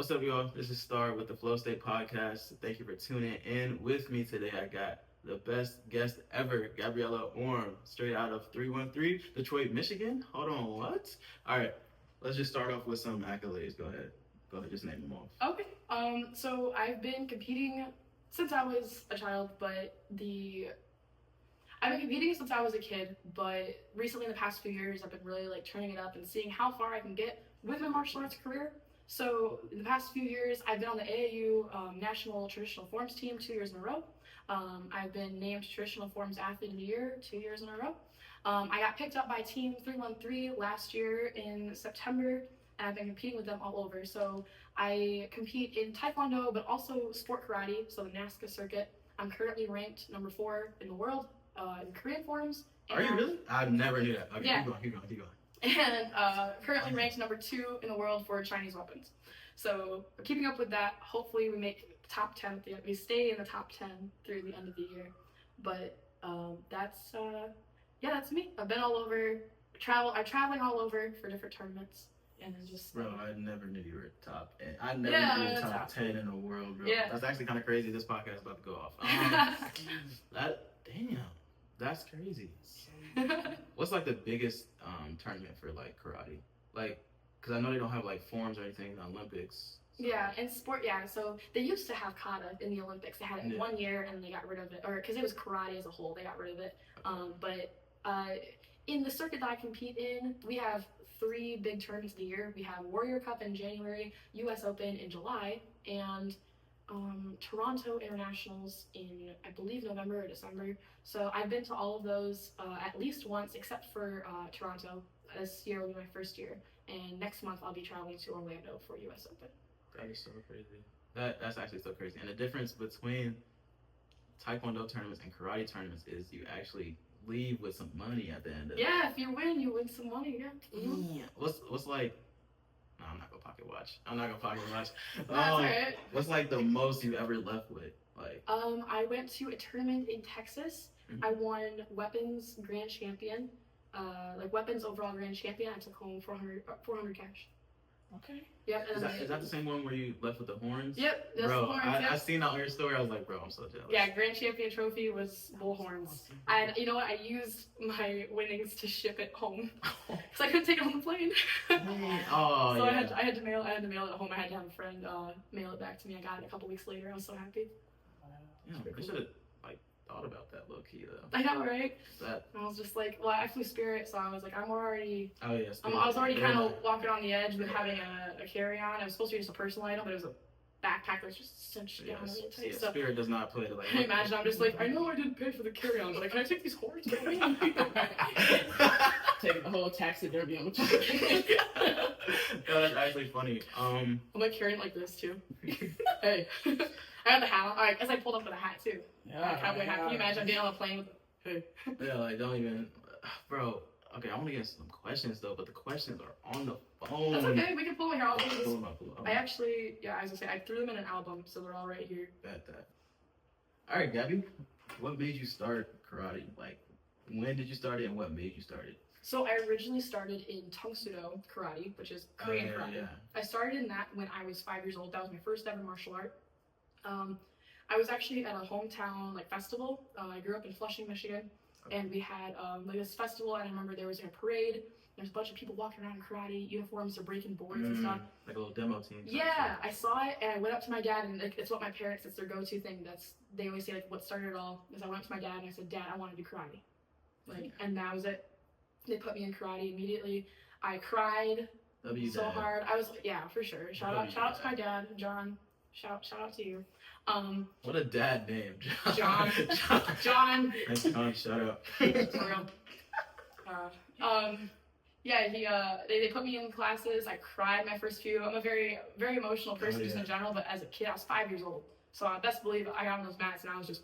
What's up, y'all? This is Star with the Flow State Podcast. Thank you for tuning in with me today. I got the best guest ever, Gabriella Orme, straight out of 313, Detroit, Michigan. Hold on, what? All right, let's just start off with some accolades. Go ahead, just name them off. Okay. So I've been competing since I was a child, I've been competing since I was a kid, but recently in the past few years, I've been really turning it up and seeing how far I can get with my martial arts career. So in the past few years, I've been on the AAU National Traditional Forms team 2 years in a row. I've been named Traditional Forms Athlete of the Year 2 years in a row. I got picked up by Team 313 last year in September, and I've been competing with them all over. So I compete in taekwondo, but also sport karate, so the NASCA circuit. I'm currently ranked number 4 in the world in Korean forms. Are you really? I never knew that. Okay, yeah. Keep going. And currently ranked number 2 in the world for Chinese weapons. So we're keeping up with that. Hopefully we make the top 10 at the end. We stay in the top 10 through the end of the year. But that's me. I've been all over. I'm traveling all over for different tournaments. And then just bro, I never knew you were top 10. I never knew you were top 10 in the world, bro. Yeah. That's actually kind of crazy. This podcast is about to go off. Damn, that's crazy. What's the biggest tournament for karate? Because I know they don't have forms or anything in the Olympics. So. Yeah, in sport, yeah. So they used to have kata in the Olympics. They had it 1 year and they got rid of it, or because it was karate as a whole, they got rid of it. But in the circuit that I compete in, we have 3 big tournaments of the year. We have Warrior Cup in January, U.S. Open in July, and Toronto Internationals in, I believe, November or December. So I've been to all of those at least once, except for Toronto. This year will be my first year, and next month I'll be traveling to Orlando for U.S. Open. That is so crazy. That's actually so crazy. And the difference between taekwondo tournaments and karate tournaments is you actually leave with some money at the end of it. Yeah, if you win some money, yeah. Mm-hmm. What's no, I'm not gonna pocket watch. That's alright. What's the most you ever left with? I went to a tournament in Texas. Mm-hmm. I won weapons grand champion. Weapons overall grand champion. I took home 400 cash. Okay. Yep. Is that the same one where you left with the horns? Yep, that's bro, the horns. I seen that on your story. I was like, bro, I'm so jealous. Yeah, grand champion trophy was bull horns. And you know what? I used my winnings to ship it home because I couldn't take it on the plane. Oh, so yeah. I had to mail it home. I had to have a friend mail it back to me. I got it a couple weeks later. I was so happy. Yeah, I should have thought about that low key though. I know, right? That. I was just I flew Spirit, so I was I'm already. Oh yeah. I was already kind of walking on the edge with having a carry-on. It was supposed to be just a personal item, but it was a backpack that was just cinched down really tight. Yeah, so Spirit does not play to I imagine I'm just I know I didn't pay for the carry-on, but can I take these horns with me? Taking the whole taxidermy on the No, that's actually funny. I'm carrying it this too. Hey. I had the hat on. I guess I pulled up with a hat too. Yeah. Cowboy hat. Can you imagine being on a plane with Hey. Yeah, don't even, bro. Okay, I want to get some questions though, but the questions are on the phone. That's okay. We can pull them here. Pull them up. I actually, as I say, I threw them in an album, so they're all right here. Bet that. All right, Gabby, what made you start karate? When did you start it, and what made you start it? So I originally started in Tongsudo karate, which is Korean karate. Yeah. I started in that when I was 5 years old. That was my first ever martial art. I was actually at a hometown festival. I grew up in Flushing, Michigan, and we had this festival. And I remember there was a parade. There's a bunch of people walking around in karate uniforms. They're breaking boards and stuff. Like a little demo team. Yeah, I saw it, and I went up to my dad, and it's what my parents. It's their go-to thing. They always say what started it all. Is I went up to my dad and I said, "Dad, I want to do karate." And that was it. They put me in karate immediately. I cried so hard. I was for sure. Shout out to my dad, John. Shout out to you. What a dad name, John. John. Thanks, John. Shout out. They put me in classes. I cried my first few. I'm a very, very emotional person just in general, but as a kid, I was 5 years old. So best believe I got on those mats and I was just.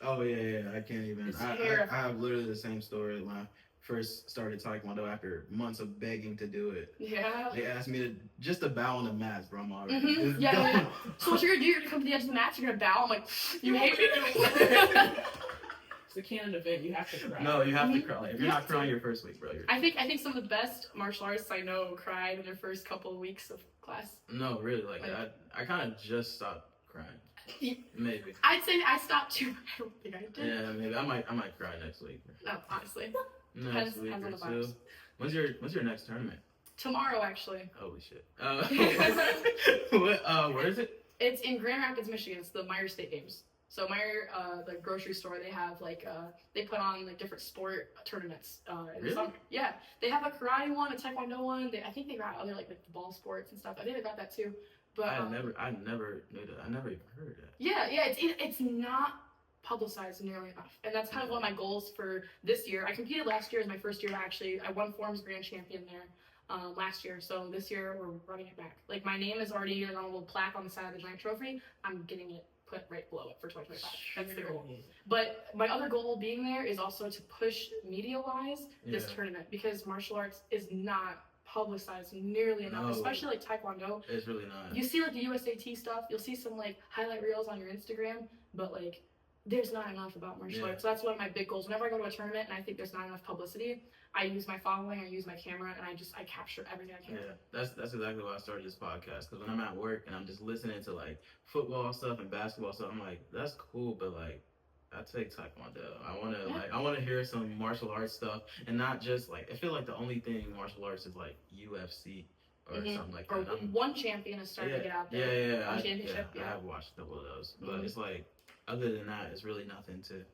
Oh yeah. I can't even. I have literally the same story when I first started taekwondo after months of begging to do it. Yeah. They asked me to bow on the mats, bro. I'm already. Mm-hmm. Yeah. So what you're gonna do? You're gonna come to the edge of the mats. You're gonna bow. I'm like, you hate me. It's a canon event. You have to cry. No, you have to cry. Like, if you're not crying your first week, bro. I think some of the best martial artists I know cried in their first couple of weeks of class. No, really. Like I kind of just stopped crying. Maybe. I'd say I stopped too. I don't think I did. Yeah, maybe. I might cry next week. No, honestly. Next week depends or on the two. When's your next tournament? Tomorrow, actually. Holy shit. Where is it? It's in Grand Rapids, Michigan. It's the Meyer State Games. So Meyer, the grocery store, they have like they put on like different sport tournaments. Really? Yeah, they have a karate one, a taekwondo one. I think they got other like the ball sports and stuff. I think they got that too. But I never knew that. I never even heard of that. Yeah, it's not publicized nearly enough, and that's kind of one of my goals for this year. I competed last year as my first year. I won Forms Grand Champion there last year. So this year we're running it back. Like my name is already on a little plaque on the side of the giant trophy. I'm getting it put right below it for 2025. That's the goal. But my other goal being there is also to push media-wise this tournament, because martial arts is not publicized nearly enough, especially like taekwondo. It's really not. You see like the USAT stuff, you'll see some like highlight reels on your Instagram, but like there's not enough about martial arts. So that's one of my big goals. Whenever I go to a tournament and I think there's not enough publicity, I use my following, I use my camera, and I capture everything I can. Yeah, that's exactly why I started this podcast. Because when I'm at work and I'm just listening to like football stuff and basketball stuff, I'm like, that's cool, but like, I take taekwondo. I wanna hear some martial arts stuff, and not just like, I feel like the only thing martial arts is like UFC or something like that. Or one champion is starting to get out there. Yeah. One championship. I have watched a couple of those, but it's like, other than that, it's really nothing to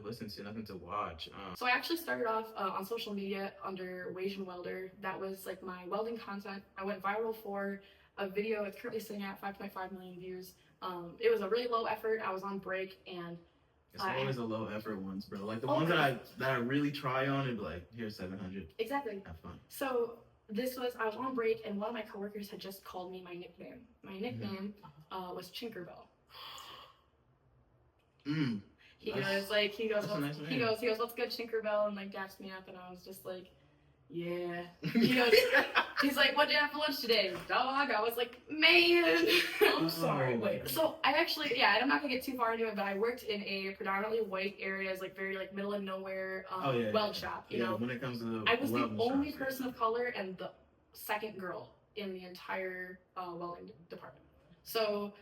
listen to, nothing to watch. So I actually started off on social media under Wasian Welder. That was like my welding content. I went viral for a video. It's currently sitting at 5.5 million views. It was a really low effort. I was on break, and it's always the low effort ones, bro. Like the ones that I really try on and be like, here's 700. Exactly. Have fun. So I was on break, and one of my coworkers had just called me my nickname. My nickname was Tinkerbell. He goes, what's good, Tinkerbell? And like daps me up, and I was just like, yeah. He's like, what'd you have for lunch today, dog? I was like, man. I'm sorry. Wait. So I actually, I'm not gonna get too far into it, but I worked in a predominantly white areas, like very like middle of nowhere weld shop. You know, when it comes to I was the only person of color and the second girl in the entire welding department. So.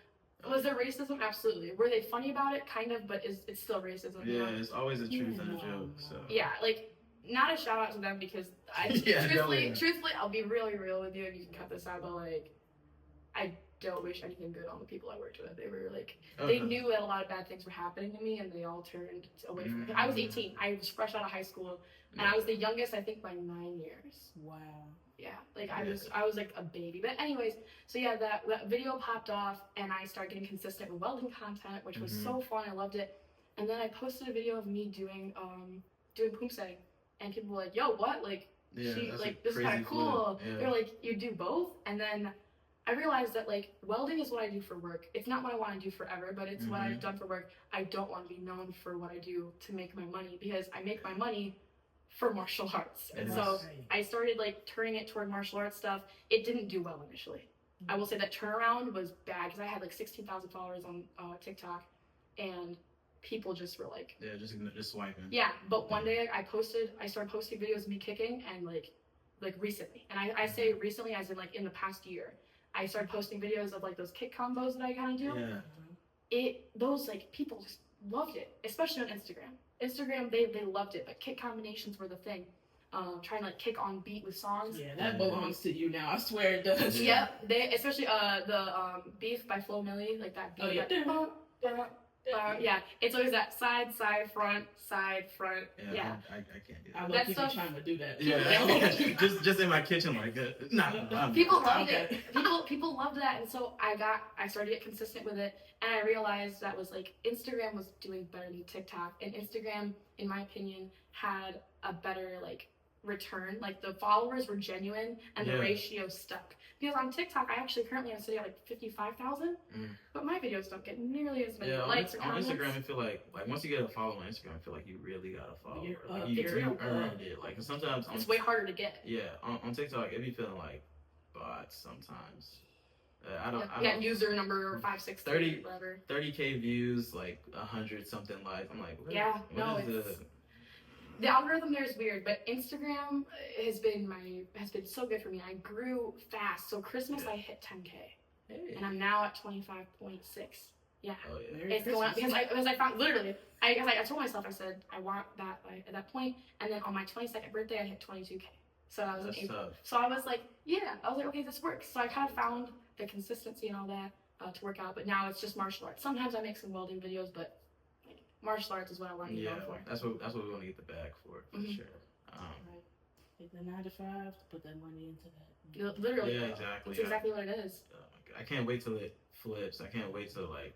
Was there racism? Absolutely. Were they funny about it? Kind of, but it's still racism. Yeah, it's always a truth and a joke. So. Yeah, like not a shout out to them, because truthfully, I'll be really real with you, and you can cut this out. But like, I don't wish anything good on the people I worked with. They were like, they knew that a lot of bad things were happening to me, and they all turned away from me. I was 18. I was fresh out of high school, and I was the youngest, I think, by 9 years. Wow. Yeah, like I was like a baby. But anyways, so yeah, that video popped off, and I started getting consistent with welding content, which was so fun. I loved it. And then I posted a video of me doing poomsae, and people were like, "Yo, what? Like, this is kind of cool." Yeah. They're like, "You do both?" And then I realized that like welding is what I do for work. It's not what I want to do forever, but it's what I've done for work. I don't want to be known for what I do to make my money, because I make my money for martial arts. And so I started like turning it toward martial arts stuff. It didn't do well initially. I will say that turnaround was bad, because I had like 16,000 followers on TikTok, and people just were like, just swiping. Yeah, but one day I started posting videos of me kicking, and like recently, and I say recently as in like in the past year, I started posting videos of like those kick combos that I kind of do. Yeah. Those like people just loved it, especially on Instagram. They loved it, but kick combinations were the thing. Trying to like kick on beat with songs. Yeah, that belongs to you now. I swear it does. Yeah, they especially the Beef by Flo Milli, like that beat. Oh yeah. Yeah, it's always that side, front. Yeah. I can't do that. I love people trying to do that. Yeah, just in my kitchen like that. Nah. People loved it. People loved that, and so I started to get consistent with it, and I realized that was like Instagram was doing better than TikTok, and Instagram, in my opinion, had a better like return. Like the followers were genuine, and the ratio stuck. Because on TikTok, I actually currently am sitting at like 55,000, but my videos don't get nearly as many likes or comments. On Instagram, I feel like once you get a follow on Instagram, I feel like you really gotta follow. You earned it. Like sometimes it's way harder to get. Yeah, on TikTok, it be feeling like bots sometimes. Yeah, user number 563, 30 whatever. 30K views, like 100 something likes. I'm like, what, Yeah, what no, is the algorithm there is weird, but Instagram has been so good for me. I grew fast. So Christmas I hit 10K, Hey. and I'm now at 25.6. Yeah, Oh yeah. it's going up because I found literally I told myself, I said I want that at that point, and then on my 22nd birthday I hit 22K. So I was That's in April. tough. So I was like, okay, this works. So I kind of found the consistency and all that to work out. But now it's just martial arts. Sometimes I make some welding videos, but like, martial arts is what I want to go for. That's what we want to get the bag for sure. Right. Take the 9 to 5, put that money into that. Literally. Yeah, exactly. That's exactly what it is. I can't wait till it flips. I can't wait till like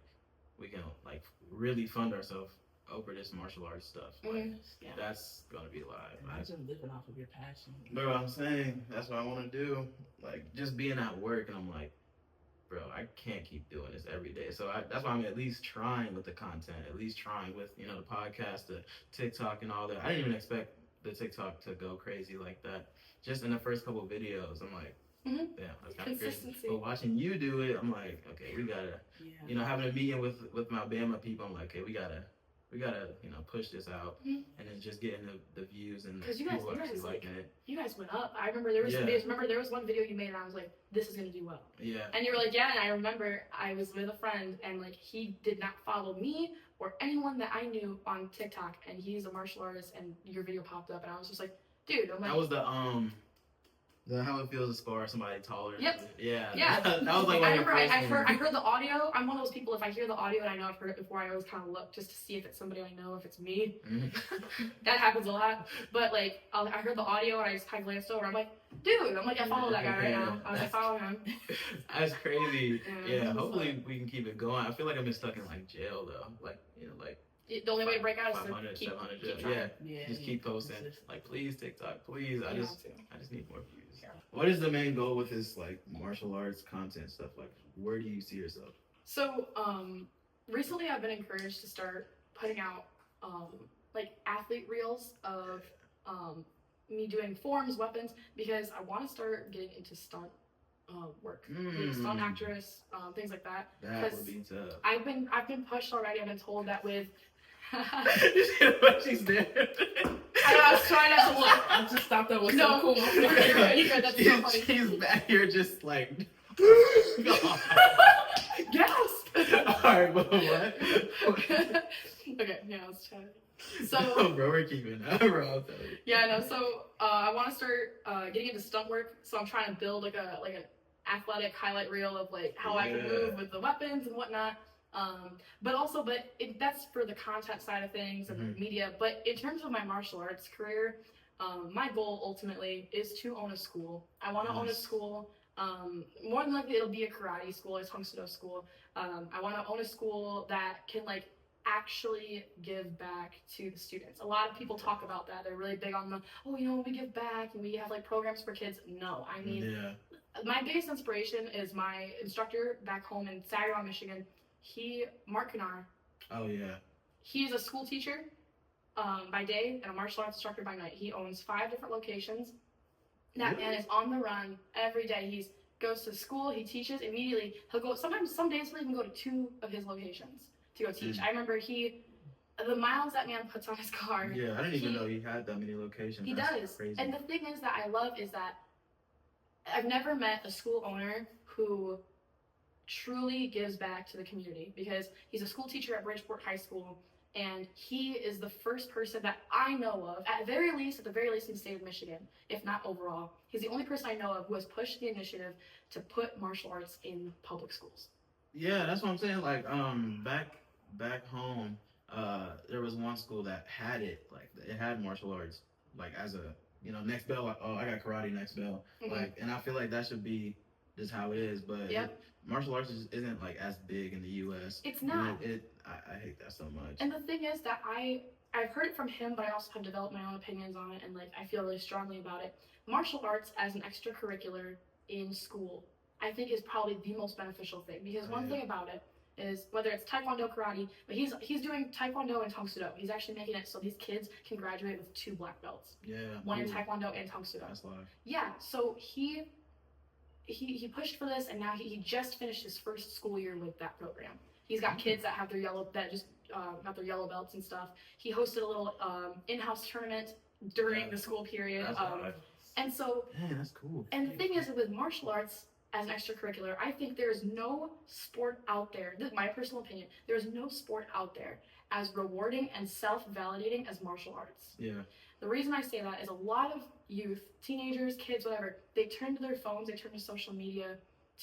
we can like really fund ourselves over this martial arts stuff. Like, that's gonna be live. Imagine living off of your passion. Bro, I'm saying that's what I want to do. Like just being at work, and I'm like, bro, I can't keep doing this every day. So that's why I'm at least trying with the content, at least trying with the podcast, the TikTok, and all that. I didn't even expect the TikTok to go crazy like that. Just in the first couple videos, I'm like, damn, that's kind of crazy. But watching you do it, I'm like, okay, we gotta, having a meeting with my Bama people, I'm like, okay, we gotta push this out, and then just getting the views and people actually liking it. You guys went up. I remember there was some videos. Remember there was one video you made, and I was like, this is gonna do well. Yeah. And you were like, yeah. And I remember I was with a friend, and like he did not follow me or anyone that I knew on TikTok, and he's a martial artist, and your video popped up, and I was just like, dude, I'm like, that was the how it feels to spar somebody taller. Yep. Yeah. Yeah. That was like I remember I heard the audio. I'm one of those people, if I hear the audio and I know I've heard it before, I always kind of look just to see if it's somebody I know, if it's me. That happens a lot. But like, I heard the audio and I just kind of glanced over. I'm like, dude, I follow that guy right now. I was like, follow him. That's crazy. Yeah. Hopefully we can keep it going. I feel like I've been stuck in like jail though. Like, the only way to break out is 500, to keep 700, trying. just keep posting. Like, please TikTok, please. I just need more views. What is the main goal with this like martial arts content stuff? Like, where do you see yourself? So, recently I've been encouraged to start putting out like athlete reels of me doing forms, weapons, because I want to start getting into stunt work, being a stunt actress, things like that. That would be tough. I've been pushed already. I've been told that with. She's there. I was trying not to look. I just thought that was so cool. You're good. That's so funny. She's back here just like. Gasp! Alright, but what? Okay, yeah, let's try it. So, bro, we're keeping that, bro. I'll tell you. Yeah, no. So, I want to start getting into stunt work. So I'm trying to build like an athletic highlight reel of like how I can move with the weapons and whatnot. That's for the content side of things and the media. But in terms of my martial arts career, my goal ultimately is to own a school. I want to own a school. More than likely, it'll be a karate school, a taekwondo school. I want to own a school that can like actually give back to the students. A lot of people talk about that. They're really big on we give back and we have like programs for kids. No, I mean, my biggest inspiration is my instructor back home in Saginaw, Michigan. Mark Kanar. Oh yeah. He's a school teacher by day and a martial arts instructor by night. He owns 5 different locations. That man is on the run every day. He goes to school, he teaches immediately. He'll go, sometimes, some days he'll even go to 2 of his locations to go teach. I remember the miles that man puts on his car. Yeah, I didn't even know he had that many locations. He does. Crazy. And the thing is that I love is that I've never met a school owner who truly gives back to the community, because he's a school teacher at Bridgeport High School, and he is the first person that I know of, at the very least in the state of Michigan, if not overall. He's the only person I know of who has pushed the initiative to put martial arts in public schools. Yeah, that's what I'm saying. Like, back home, there was one school that had it. Like, it had martial arts, like as a next bell. I got karate next bell. Like, and I feel like that should be just how it is. But martial arts isn't like as big in the U.S. It's not. I hate that so much. And the thing is that I've heard it from him, but I also have developed my own opinions on it, and like I feel really strongly about it. Martial arts as an extracurricular in school, I think, is probably the most beneficial thing, because one thing about it is, whether it's taekwondo, karate, but he's doing taekwondo and tang soo do. He's actually making it so these kids can graduate with 2 black belts. Yeah. One in taekwondo and tang soo do. That's live. Yeah. So he he pushed for this, and now he just finished his first school year with that program. He's got kids that have their yellow got their yellow belts and stuff. He hosted a little in-house tournament during the school period. And so, man, that's cool. And the thing is, with martial arts as an extracurricular, I think there is no sport out there, this is my personal opinion, there is no sport out there as rewarding and self-validating as martial arts. Yeah. The reason I say that is a lot of youth, teenagers, kids, whatever, they turn to their phones, they turn to social media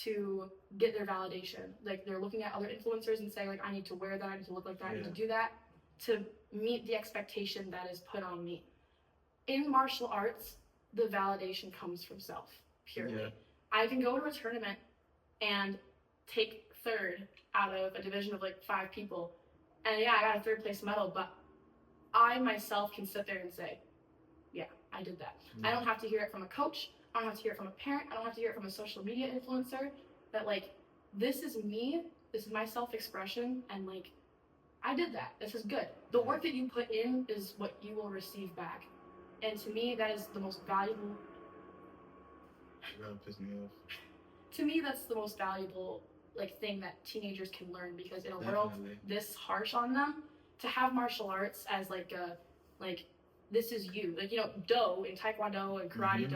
to get their validation. Like, they're looking at other influencers and saying, like, I need to wear that, I need to look like that, I need to do that to meet the expectation that is put on me. In martial arts, the validation comes from self, purely. Yeah. I can go to a tournament and take third out of a division of like 5 people, and yeah, I got a 3rd place medal, but I myself can sit there and say, yeah, I did that. I don't have to hear it from a coach, I don't have to hear it from a parent, I don't have to hear it from a social media influencer, that like, this is me, this is my self-expression, and like, I did that, this is good. The work that you put in is what you will receive back. And to me, that is the most valuable. You're gonna piss me off. To me, that's the most valuable like thing that teenagers can learn, because in a world this harsh on them, to have martial arts as like a this is you, like, you know, do in taekwondo and karate,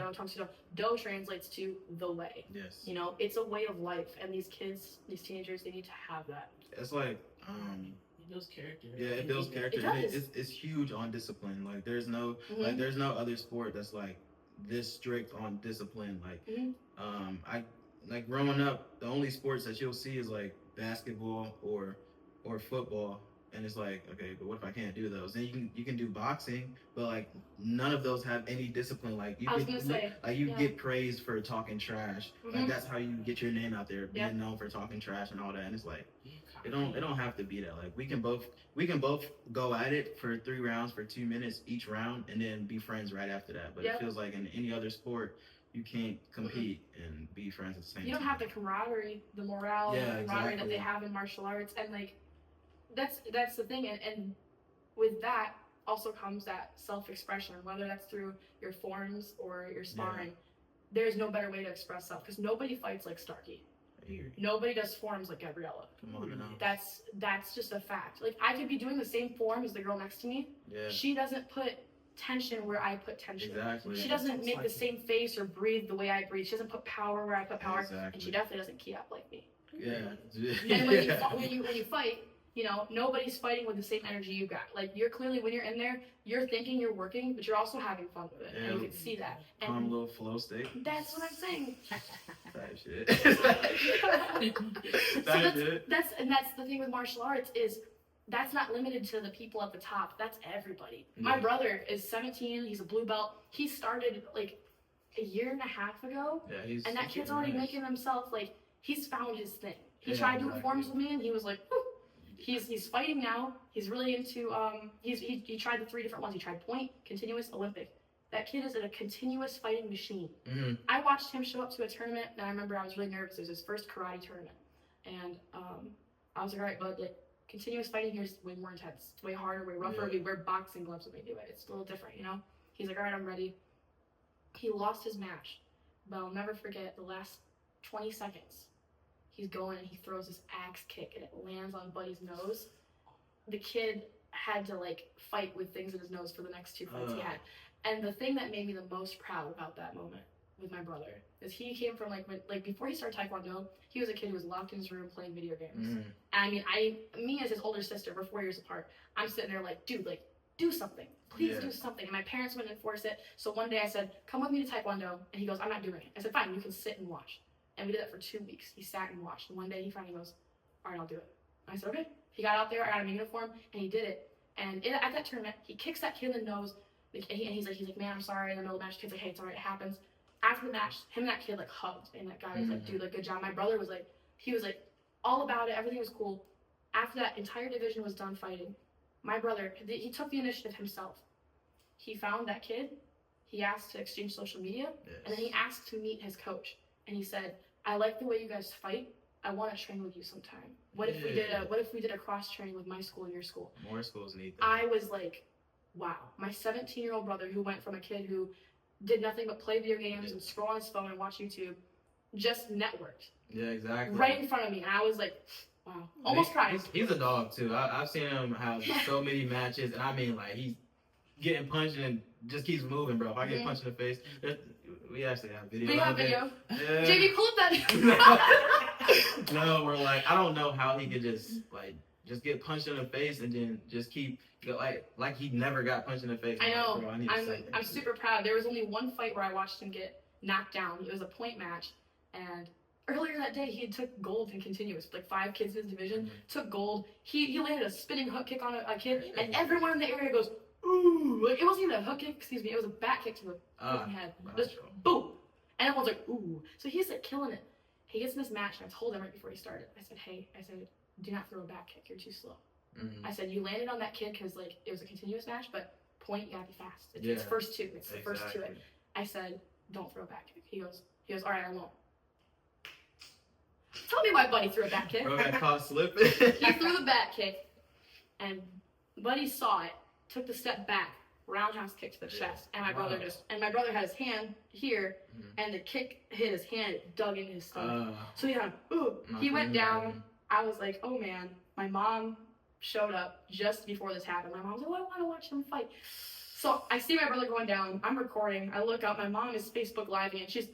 do translates to the way. Yes. You know, it's a way of life, and these kids, these teenagers, they need to have that. It's like it builds character. Yeah, it builds character. It's huge on discipline. Like, there's no like there's no other sport that's like this strict on discipline. Like I like growing up, the only sports that you'll see is like basketball or football, and it's like, okay, but what if I can't do those? Then you can do boxing, but like none of those have any discipline. Like you get praised for talking trash. Like, that's how you get your name out there, being known for talking trash and all that. And it's like, it don't have to be that. Like, we can both go at it for 3 rounds for 2 minutes each round, and then be friends right after that. But it feels like in any other sport, you can't compete and be friends at the same time. You don't have the camaraderie, the morale, the camaraderie that they have in martial arts, and like that's the thing. And with that also comes that self-expression, whether that's through your forms or your sparring. There's no better way to express self, because nobody fights like Starkey. Nobody does forms like Gabriella. Come on now. That's just a fact. Like, I could be doing the same form as the girl next to me. Yeah. She doesn't put tension where I put tension. Exactly. She doesn't make the same face or breathe the way I breathe. She doesn't put power where I put power. Exactly. And she definitely doesn't key up like me. Yeah. And when you fight, you know, nobody's fighting with the same energy you got. Like, you're clearly, when you're in there, you're thinking you're working, but you're also having fun with it. And you can see that. And calm little flow state. That's what I'm saying. Type shit. That's the thing with martial arts, is that's not limited to the people at the top. That's everybody. My brother is 17. He's a blue belt. He started like a year and a half ago. Yeah, and that kid's already making himself, like, he's found his thing. He tried doing forms with me, and he was like, whew. He's fighting now. He's really into he tried the 3 different ones. He tried point, continuous, Olympic. That kid is a continuous fighting machine. I watched him show up to a tournament, and I remember I was really nervous. It was his first karate tournament, and I was like, all right, bud, like, continuous fighting here is way more intense. It's way harder, way rougher. We wear boxing gloves when we do it. It's a little different, you know. He's like, all right, I'm ready. He lost his match, but I'll never forget the last 20 seconds. He's going and he throws this axe kick, and it lands on Buddy's nose. The kid had to like fight with things in his nose for the next 2 fights he had. And the thing that made me the most proud about that moment with my brother is he came from like before he started taekwondo, he was a kid who was locked in his room playing video games. And I mean, me as his older sister, we're 4 years apart. I'm sitting there like, dude, like, do something. Please do something. And my parents wouldn't enforce it. So one day I said, come with me to taekwondo. And he goes, I'm not doing it. I said, fine, you can sit and watch. And we did that for 2 weeks. He sat and watched. And one day he finally goes, all right, I'll do it. And I said, okay. He got out there, I got him a uniform, and he did it. And at that tournament, he kicks that kid in the nose. And he's like, man, I'm sorry. In the middle of the match, the kid's like, hey, it's all right, it happens. After the match, him and that kid like hugged. And that guy was like, dude, like, good job. My brother was like, he was like, all about it. Everything was cool. After that entire division was done fighting, my brother, he took the initiative himself. He found that kid. He asked to exchange social media. And then he asked to meet his coach. And he said, I like the way you guys fight. I want to train with you sometime. What if we did a cross training with my school and your school? More schools need that. I was like, wow. My 17-year-old brother, who went from a kid who did nothing but play video games and scroll on his phone and watch YouTube, just networked Yeah, exactly. right in front of me, and I was like, wow, almost cried. He's a dog too. I've seen him have so many matches, and I mean, like, he's getting punched and just keeps moving, bro. If I get punched in the face, we actually have video. We have video. Yeah. JB, pull up that. No, we're like, I don't know how he could just get punched in the face and then just keep like he never got punched in the face. I know. Bro, I'm super proud. There was only one fight where I watched him get knocked down. It was a point match, and earlier that day he took gold in continuous. Like 5 kids in his division took gold. He landed a spinning hook kick on a kid, and everyone in the area goes, ooh! Like, it wasn't even a hook kick. Excuse me. It was a back kick to the head. Just boom, and everyone's like, ooh! So he's like killing it. He gets in this match, and I told him right before he started. I said, hey, do not throw a back kick. You're too slow. I said, you landed on that kid because, like, it was a continuous match, but point, you gotta be fast. It's first 2. It's the first 2. I said, don't throw a back kick. He goes, all right, I won't. Tell me my buddy threw a back kick. Bro got caught slipping. He threw the back kick, and buddy saw it, took the step back, roundhouse kick to the chest, and my brother had his hand here, and the kick hit his hand, it dug into his stomach. So he went down. I was like, oh man. My mom showed up just before this happened. My mom was like, I want to watch them fight. So I see my brother going down. I'm recording. I look up. My mom is Facebook Living, and she's,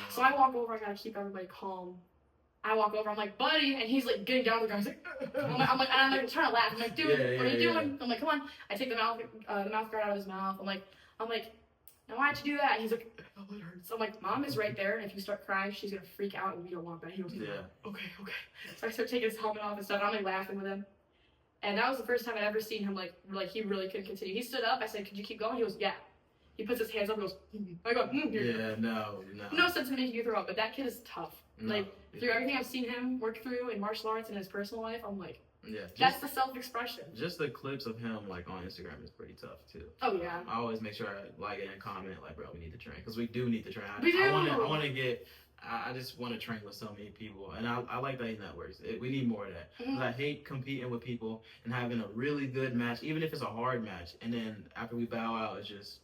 so I walk over. I gotta keep everybody calm. I walk over. I'm like, buddy, and he's like getting down with the ground. He's like, I'm like trying to laugh. I'm like, dude, what are you doing? I'm like, come on. I take the mouth guard out of his mouth. I'm like, now why'd you do that? And he's like, oh, it hurts. So I'm like, mom is right there, and if you start crying, she's gonna freak out, and we don't want that. He goes, okay. So I start taking his helmet off and stuff, and I'm like laughing with him. And that was the first time I'd ever seen him like he really couldn't continue. He stood up. I said, could you keep going? He goes, yeah. He puts his hands up and goes, I go, no sense in making you throw up, but that kid is tough. Through everything I've seen him work through in martial arts and his personal life, I'm like, that's the self-expression. Just the clips of him like on Instagram is pretty tough too. Oh yeah. I always make sure I like it and comment like, bro, we need to train, because we do need to train. I just want to train with so many people, and I like that he networks. We need more of that. Because I hate competing with people and having a really good match, even if it's a hard match, and then after we bow out, it's just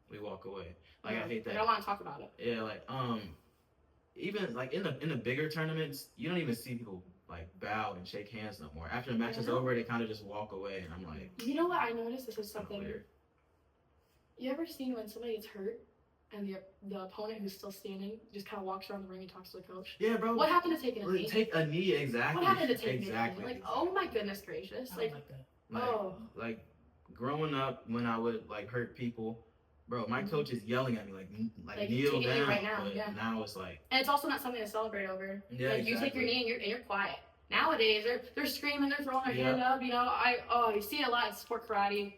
we walk away. Like I hate that. I don't want to talk about it. Yeah, like even like in the bigger tournaments, you don't even see people like bow and shake hands no more. After the match is over, they kind of just walk away, and I'm like, you know what I noticed? This is something weird. You ever seen when somebody gets hurt and the opponent who's still standing just kind of walks around the ring and talks to the coach? Yeah, bro. What happened to taking a knee? Take a knee, exactly. What happened to taking a knee? Like, oh my goodness gracious! Like that. Like growing up, when I would like hurt people, bro, my coach is yelling at me like kneel down. Right now, but now it's like, and it's also not something to celebrate over. Yeah, like you take your knee and you're quiet. Nowadays they're screaming, they're throwing their hand up. You know, you see it a lot in sport karate.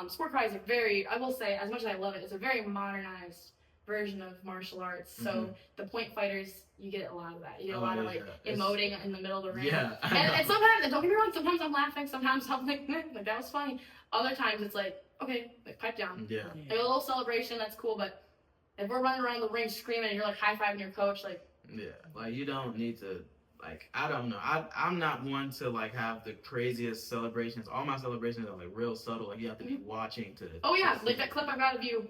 Sport karate is I will say, as much as I love it, it's a very modernized version of martial arts. So the point fighters, you get a lot of that. You get a lot of emoting in the middle of the ring. Yeah. And sometimes, don't get me wrong, sometimes I'm laughing, sometimes I'm like that was funny. Other times it's like, okay, like pipe down. Yeah. Like a little celebration, that's cool, but if we're running around the ring screaming and you're like high-fiving your coach, like, yeah, like you don't need to, like, I don't know. I'm not one to like have the craziest celebrations. All my celebrations are like real subtle. Like you have to be watching to. Oh yeah, like that clip I got of you.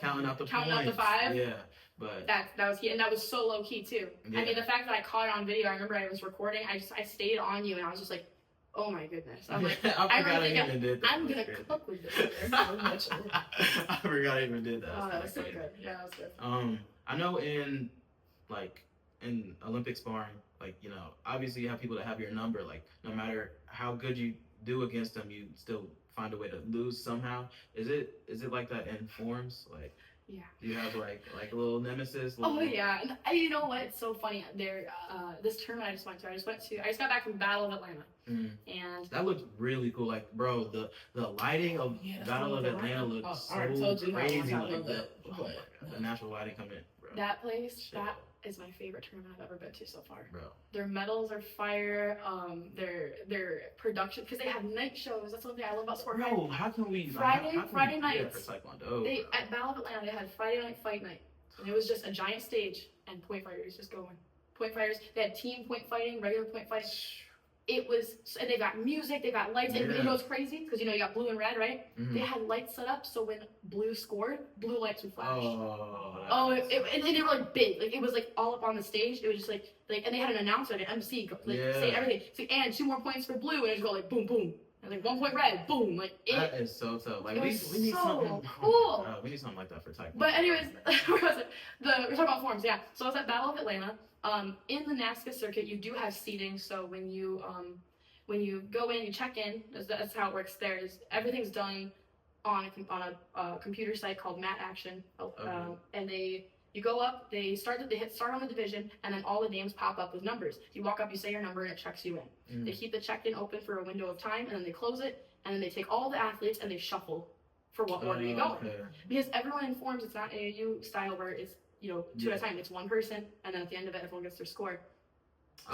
Counting out the 5. Yeah, but that was key, and that was so low key too. Yeah. I mean, the fact that I caught it on video, I remember I was recording. I stayed on you, and I was just like, oh my goodness. I'm like, I'm gonna cook with this. I forgot I even did that. Oh, that was so good. Yeah, that was good. I know in Olympic sparring, like, you know, obviously you have people that have your number. Like, no matter how good you do against them, you still find a way to lose somehow. Is it like that in forms? Like, yeah. Do you have like a little nemesis? Oh yeah. And you know what? It's so funny. This tournament I just went to. I just got back from Battle of Atlanta. And that looked really cool. Like, bro, the lighting of Battle of Atlanta looks so crazy. Like the natural lighting coming in, bro. That place, that is my favorite tournament I've ever been to so far. Bro. Their medals are fire. Their production, because they have night shows. That's one thing I love about sport. Bro, how can we Friday nights? For taekwondo. At Battle of Atlanta, they had Friday night fight night, and it was just a giant stage and point fighters just going. Point fighters. They had team point fighting, regular point fighting. it was, and they got music, they got lights, and you know what's crazy? Because you got blue and red, right? Mm-hmm. They had lights set up so when blue scored, blue lights would flash. And they were like big, like it was like all up on the stage. It was just like, and they had an announcer, like an MC, say everything. So and 2 more points for blue, and it just go like boom, boom, and like 1 point red, boom, like it. That is so tough. Like we need so something cool. We need something like that for taekwondo. But anyways, where was it? We're talking about forms, yeah. So it's at Battle of Atlanta. In the NASCA circuit, you do have seating. So when you go in, you check in. That's how it works. There is everything's done on a computer site called Mat Action, and you go up. They hit start on the division, and then all the names pop up with numbers. You walk up, you say your number, and it checks you in. They keep the check-in open for a window of time, and then they close it, and then they take all the athletes and they shuffle for what order you go in. Because everyone informs it's not AAU style where it's 2 at a time. It's one person, and then at the end of it, everyone gets their score.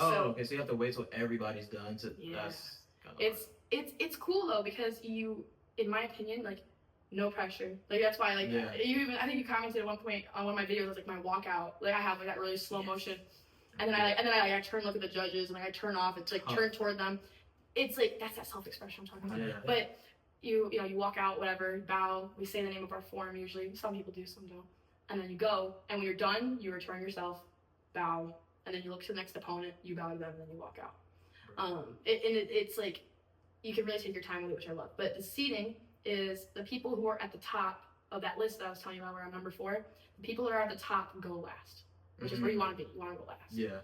Okay, so you have to wait till everybody's done to. Yeah. That's kind of it's cool though because in my opinion, like no pressure. Like that's why I think you commented at one point on one of my videos, like my walkout. Like I have like that really slow motion, and then I turn look at the judges and I turn off. It's like turn toward them. It's like that's that self-expression I'm talking about. Yeah. But you walk out, whatever, bow. We say the name of our form usually. Some people do, some don't. And then you go, and when you're done, you return yourself, bow, and then you look to the next opponent, you bow to them, and then you walk out. It's like, you can really take your time with it, which I love. But the seating is the people who are at the top of that list that I was telling you about where I'm number 4. The people that are at the top go last, which is where you want to be. You want to go last. Yeah.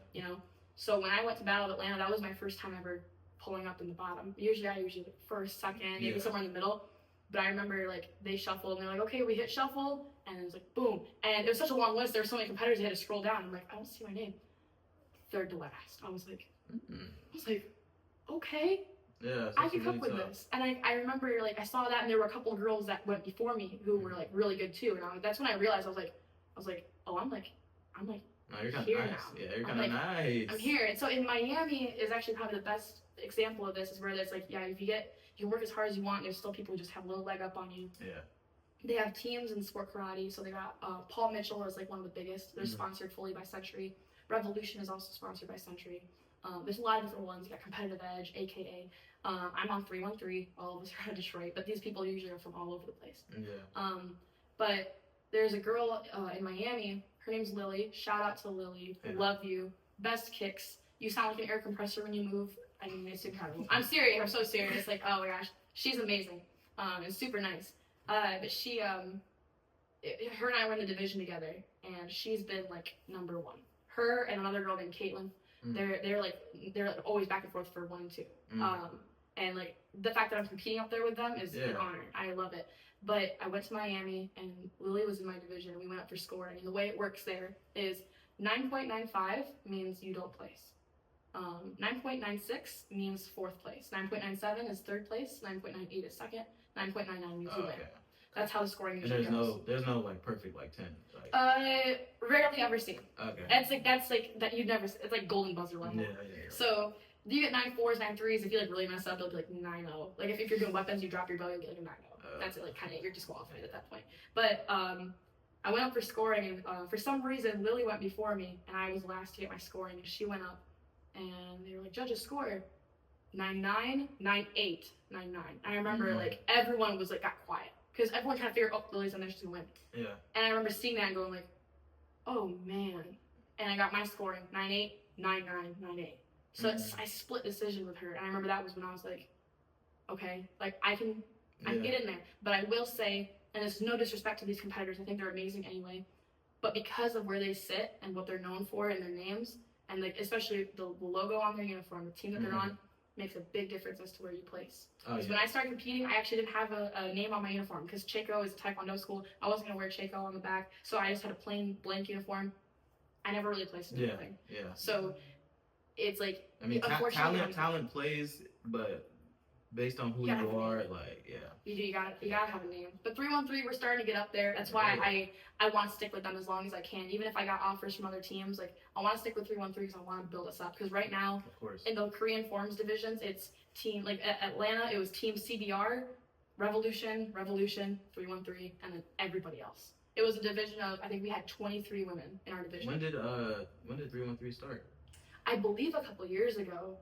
So when I went to Battle of Atlanta, that was my first time ever pulling up in the bottom. Usually like first, second, maybe somewhere in the middle. But I remember like they shuffled and they're like, okay, we hit shuffle, and it was like boom. And it was such a long list. There were so many competitors. I had to scroll down. I'm like, I don't see my name. 3rd to last. I was like, okay, yeah, I can cope with this. And I remember like I saw that, and there were a couple of girls that went before me who were like really good too. And that's when I realized I was like, oh, I'm no, you're kind of here nice. now. Yeah, you're kind of nice. I'm here. And so in Miami is actually probably the best example of this is where it's like, yeah, if you can work as hard as you want, there's still people who just have a little leg up on you. Yeah. They have teams in sport karate, so they got Paul Mitchell is like one of the biggest. They're sponsored fully by Century. Revolution is also sponsored by Century. There's a lot of different ones. You got Competitive Edge, AKA. I'm on 313. All of us are out of Detroit, but these people usually are from all over the place. Yeah. But there's a girl in Miami. Her name's Lily. Shout out to Lily. Yeah. Love you. Best kicks. You sound like an air compressor when you move. I mean, it's incredible. I'm serious. I'm so serious. Like, oh my gosh, she's amazing. And super nice. But she, her and I were in the division together, and she's been like number 1. Her and another girl named Caitlin. They're like always back and forth for 1 and 2. And like the fact that I'm competing up there with them is an honor. I love it. But I went to Miami, and Lily was in my division. We went up for scoring, and the way it works there is 9.95 means you don't place. 9.96 means 4th place. 9.97 is 3rd place. 9.98 is 2nd. 9.99 means you win. That's how the scoring usually goes. There's no like perfect like 10. Like... rarely ever seen. Okay. That's like that you'd never. It's like golden buzzer level. Yeah. So you get 9.4s, 9.3s. If you like really mess up, it'll be like 9.0. Like if you're doing weapons, you drop your bow, you get like a 9.0. That's it. Like kind of you're disqualified at that point. But I went up for scoring, and for some reason Lily went before me, and I was last to get my scoring, and she went up, and they were like, judges score 9.9, 9.8, 9.9. I remember like everyone was like got quiet because everyone kind of figured, oh, Lily's on there, she's gonna win. Yeah. And I remember seeing that and going like, oh man. And I got my scoring 9.8, 9.9, 9.8. So it's I split decision with her, and I remember that was when I was like, okay, like I can get in there. But I will say, and it's no disrespect to these competitors, I think they're amazing anyway. But because of where they sit and what they're known for and their names, and like especially the logo on their uniform, the team that they're on, makes a big difference as to where you place. Because when I started competing, I actually didn't have a name on my uniform because Chaco is a taekwondo school. I wasn't gonna wear Chaco on the back, so I just had a plain blank uniform. I never really placed anything. Yeah. So it's like, I mean, talent plays, but based on who you are, like, you gotta have a name. But 313, we're starting to get up there. That's why I want to stick with them as long as I can. Even if I got offers from other teams, like I want to stick with 313 because I want to build us up. Because right now, in the Korean forms divisions, it's team like at Atlanta, it was team CBR, Revolution, 313, and then everybody else. It was a division of, I think we had 23 women in our division. When did 313 start? I believe a couple years ago.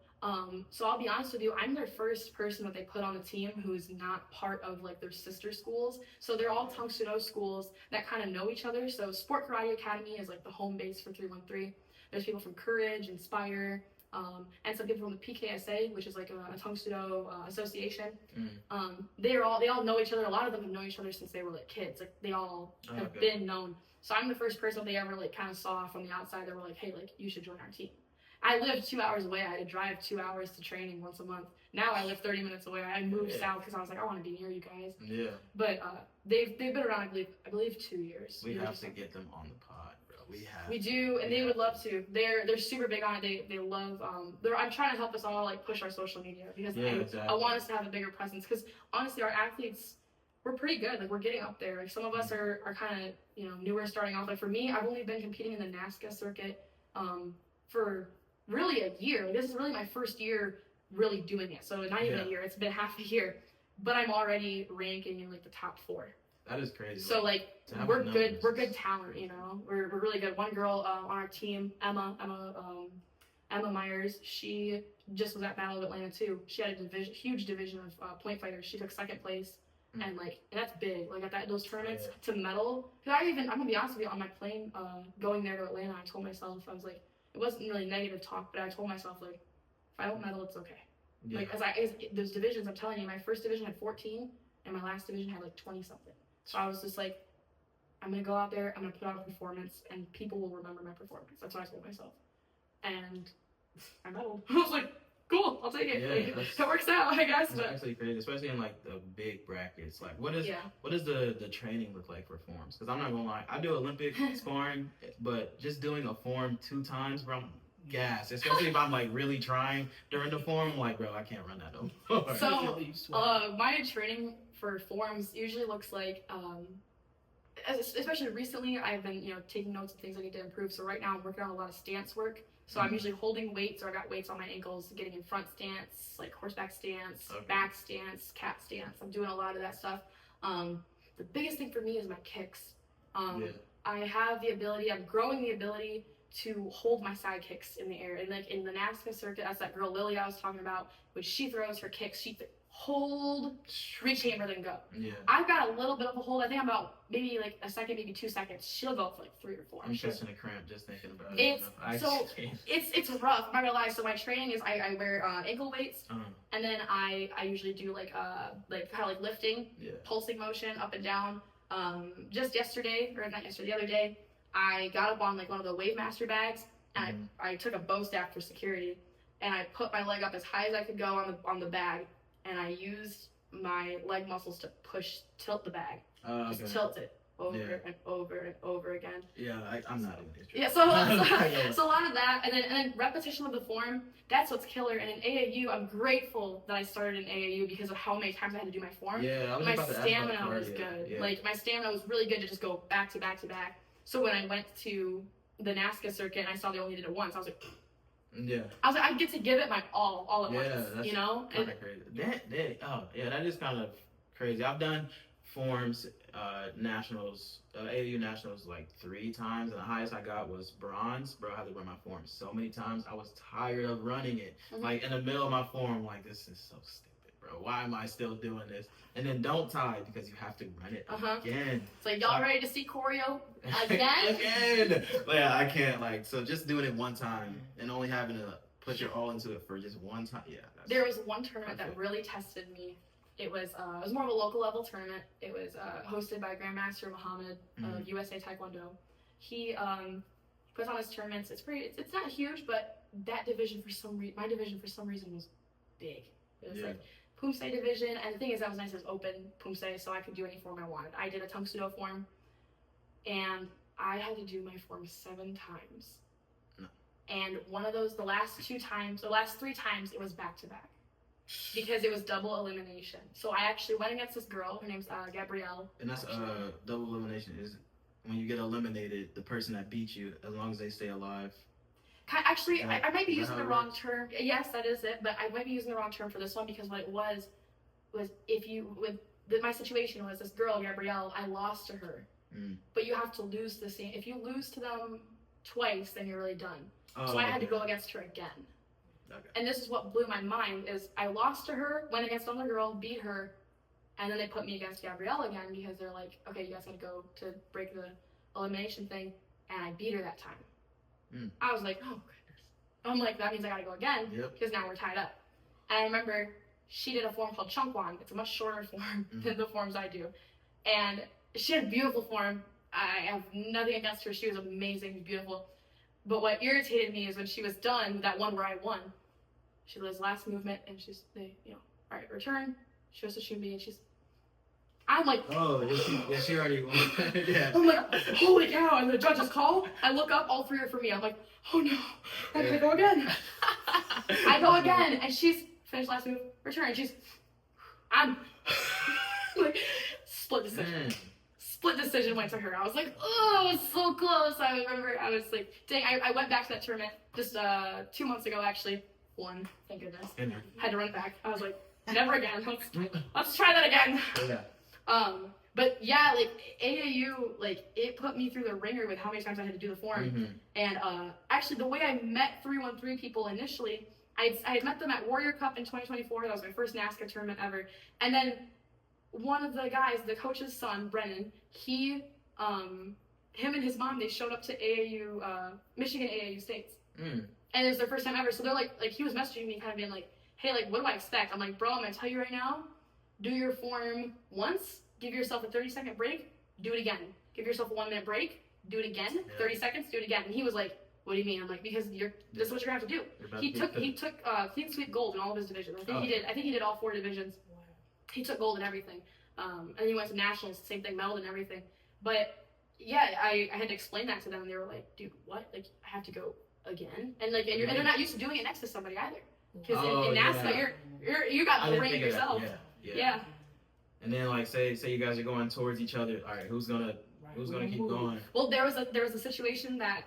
So I'll be honest with you, I'm their first person that they put on the team who's not part of like their sister schools. So they're all taekwondo schools that kind of know each other. So Sport Karate Academy is like the home base for 313. There's people from Courage, Inspire, and some people from the PKSA, which is like a taekwondo association. They all know each other. A lot of them have known each other since they were like kids. Like they all have been known. So I'm the first person they ever like kind of saw from the outside. They were like, hey, like you should join our team. I lived 2 hours away. I had to drive 2 hours to training once a month. Now I live 30 minutes away. I moved south because I was like, I want to be near you guys. Yeah. But they've been around, I believe 2 years. We have to get them on the pod, bro. We do, and they would love to. They're super big on it. They love. I'm trying to help us all like push our social media because I want us to have a bigger presence. Because honestly, our athletes, we're pretty good. Like we're getting up there. Like some of us are kind of newer, starting off. Like for me, I've only been competing in the NASCA circuit for really a year. Like, this is really my first year really doing it. So not even a year. It's been half a year, but I'm already ranking in like the top 4. That is crazy. So like we're good. We're good talent. We're really good. One girl on our team, Emma Myers. She just was at Battle of Atlanta too. She had a huge division of point fighters. She took 2nd place. And that's big. Like at those tournaments to medal. Cause I'm gonna be honest with you, on my plane going there to Atlanta, I told myself, I was like, it wasn't really negative talk, but I told myself like, if I don't medal, it's okay. Like as those divisions, I'm telling you, my first division had 14, and my last division had like 20 something. So I was just like, I'm gonna go out there, I'm gonna put out a performance, and people will remember my performance. That's what I told myself. And I medaled. I was like, cool, I'll take it. Yeah, like, it works out, I guess. It's actually crazy, especially in like the big brackets. Like, what does the training look like for forms? Because I'm not gonna lie, I do Olympic sparring, but just doing a form 2 times, bro, I'm gassed. Especially if I'm like really trying during the form, I'm like, bro, I can't run that no more. So, my training for forms usually looks like, especially recently, I've been taking notes of things I need to improve. So right now, I'm working on a lot of stance work. So I'm usually holding weights, or I got weights on my ankles, getting in front stance, like horseback stance, back stance, cat stance. I'm doing a lot of that stuff. The biggest thing for me is my kicks. I have the ability, I'm growing the ability to hold my side kicks in the air. And like in the NASCA circuit, that's that girl Lily I was talking about, when she throws her kicks, she hold, rechamber, then go. I've got a little bit of a hold. I think I'm about maybe like a second, maybe 2 seconds. She'll go for like 3 or 4. I'm catching a cramp just thinking about it. It's rough. I'm not gonna lie. So my training is I wear ankle weights, and then I usually do like kind of like lifting, pulsing motion up and down. Just yesterday, or not yesterday, the other day, I got up on like one of the Wave Master bags, and I took a bow staff for security, and I put my leg up as high as I could go on the bag, and I used my leg muscles to tilt the bag. Just tilt it over and over and over again. I'm not in this. So a lot of that, and then repetition of the form. That's what's killer. And in AAU, I'm grateful that I started in AAU because of how many times I had to do my form. My stamina was good. Like my stamina was really good to just go back to back to back. So when I went to the NASCA circuit and I saw they only did it once, I was like, I get to give it my all at once. That's kind of crazy. That is kind of crazy. I've done forms, nationals, AAU nationals like 3 times, and the highest I got was bronze. Bro, I had to run my form so many times. I was tired of running it. Like in the middle of my form, like this is so stupid, bro. Why am I still doing this? And then don't tie because you have to run it again. It's like, y'all ready to see choreo again? I can't so just doing it one time and only having to put your all into it for just one time. There was one tournament that really tested me. It was more of a local level tournament. It was hosted by Grandmaster Muhammad of USA Taekwondo. He puts on his tournaments. It's not huge, but that division my division for some reason was big. It was like Pumse division, and the thing is that was nice. It was open Pumse, so I could do any form I wanted. I did a Tungsudo form, and I had to do my form 7 times. And one of those, the last 3 times, it was back to back. Because it was double elimination. So I actually went against this girl. Her name's Gabriella. And that's double elimination is when you get eliminated, the person that beat you, as long as they stay alive. Actually, I might be using the wrong term. Yes, that is it. But I might be using the wrong term for this one because what it was my situation was this girl, Gabrielle, I lost to her. But you have to lose the same. If you lose to them twice, then you're really done. Oh, So I had to go against her again. Okay. And this is what blew my mind is I lost to her, went against another girl, beat her, and then they put me against Gabriella again because they're like, okay, you guys gotta go to break the elimination thing, and I beat her that time. I was like, oh goodness. I'm like, that means I gotta go again because now we're tied up. And I remember she did a form called Chunkwan. It's a much shorter form than the forms I do. And she had a beautiful form. I have nothing against her. She was amazing, beautiful. But what irritated me is when she was done, that one where I won, she does last movement and all right, return. She goes to shoot me and I'm like, oh, she already won. Yeah. I'm like, holy cow. And the judges call. I look up, all three are for me. I'm like, oh no, I gotta go again. I go again. And she's finished last move, return. I'm like, split decision. Man. Split decision went to her. I was like, oh, it was so close. I remember I was like, dang, I went back to that tournament just 2 months ago, actually. Won, thank goodness. Had to run back. I was like, never again. Let's try that again. Yeah. But yeah, like AAU, like it put me through the ringer with how many times I had to do the form. And actually, the way I met 313 people initially, I had met them at Warrior Cup in 2024. That was my first NASCAR tournament ever. And then one of the guys, the coach's son, Brennan, him and his mom, they showed up to AAU, Michigan AAU States. And it was their first time ever. So they're like he was messaging me kind of being like, hey, like, what do I expect? I'm like, bro, I'm going to tell you right now, do your form once, give yourself a 30-second break, do it again. Give yourself a 1-minute break, do it again, 30 seconds, do it again. And he was like, what do you mean? I'm like, because this is what you're going to have to do. He took clean sweep gold in all of his divisions. I think he did all 4 divisions. He took gold in everything. And then he went to nationals, same thing, medal and everything. But yeah, I had to explain that to them, and they were like, dude, what? Like, I have to go again? And like, and they're not used to doing it next to somebody either. Because in NASCAR, you got the ring yourself. Yeah. And then like, say you guys are going towards each other. All right, who's gonna keep going? Well, there was a situation that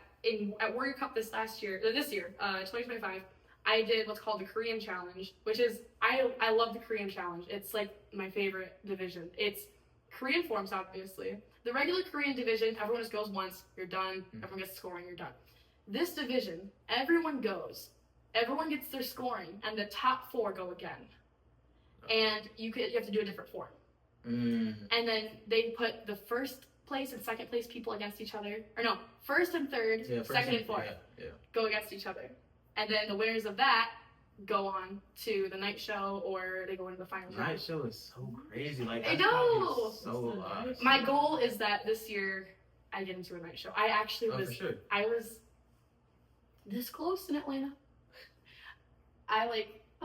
at Warrior Cup this year, 2025. I did what's called the Korean Challenge, which is, I love the Korean Challenge. It's like my favorite division. It's Korean forms, obviously. The regular Korean division, everyone just goes once, you're done, everyone gets scoring, you're done. This division, everyone goes, everyone gets their scoring, and the top 4 go again. And you have to do a different form. And then they put the first place and second place people against each other. Or no, first and third, second and fourth go against each other. And then the winners of that go on to the night show, or they go into the final round. Night show is so crazy. Like, I know. So my goal is that this year I get into a night show. I actually was. For sure. I was this close in Atlanta.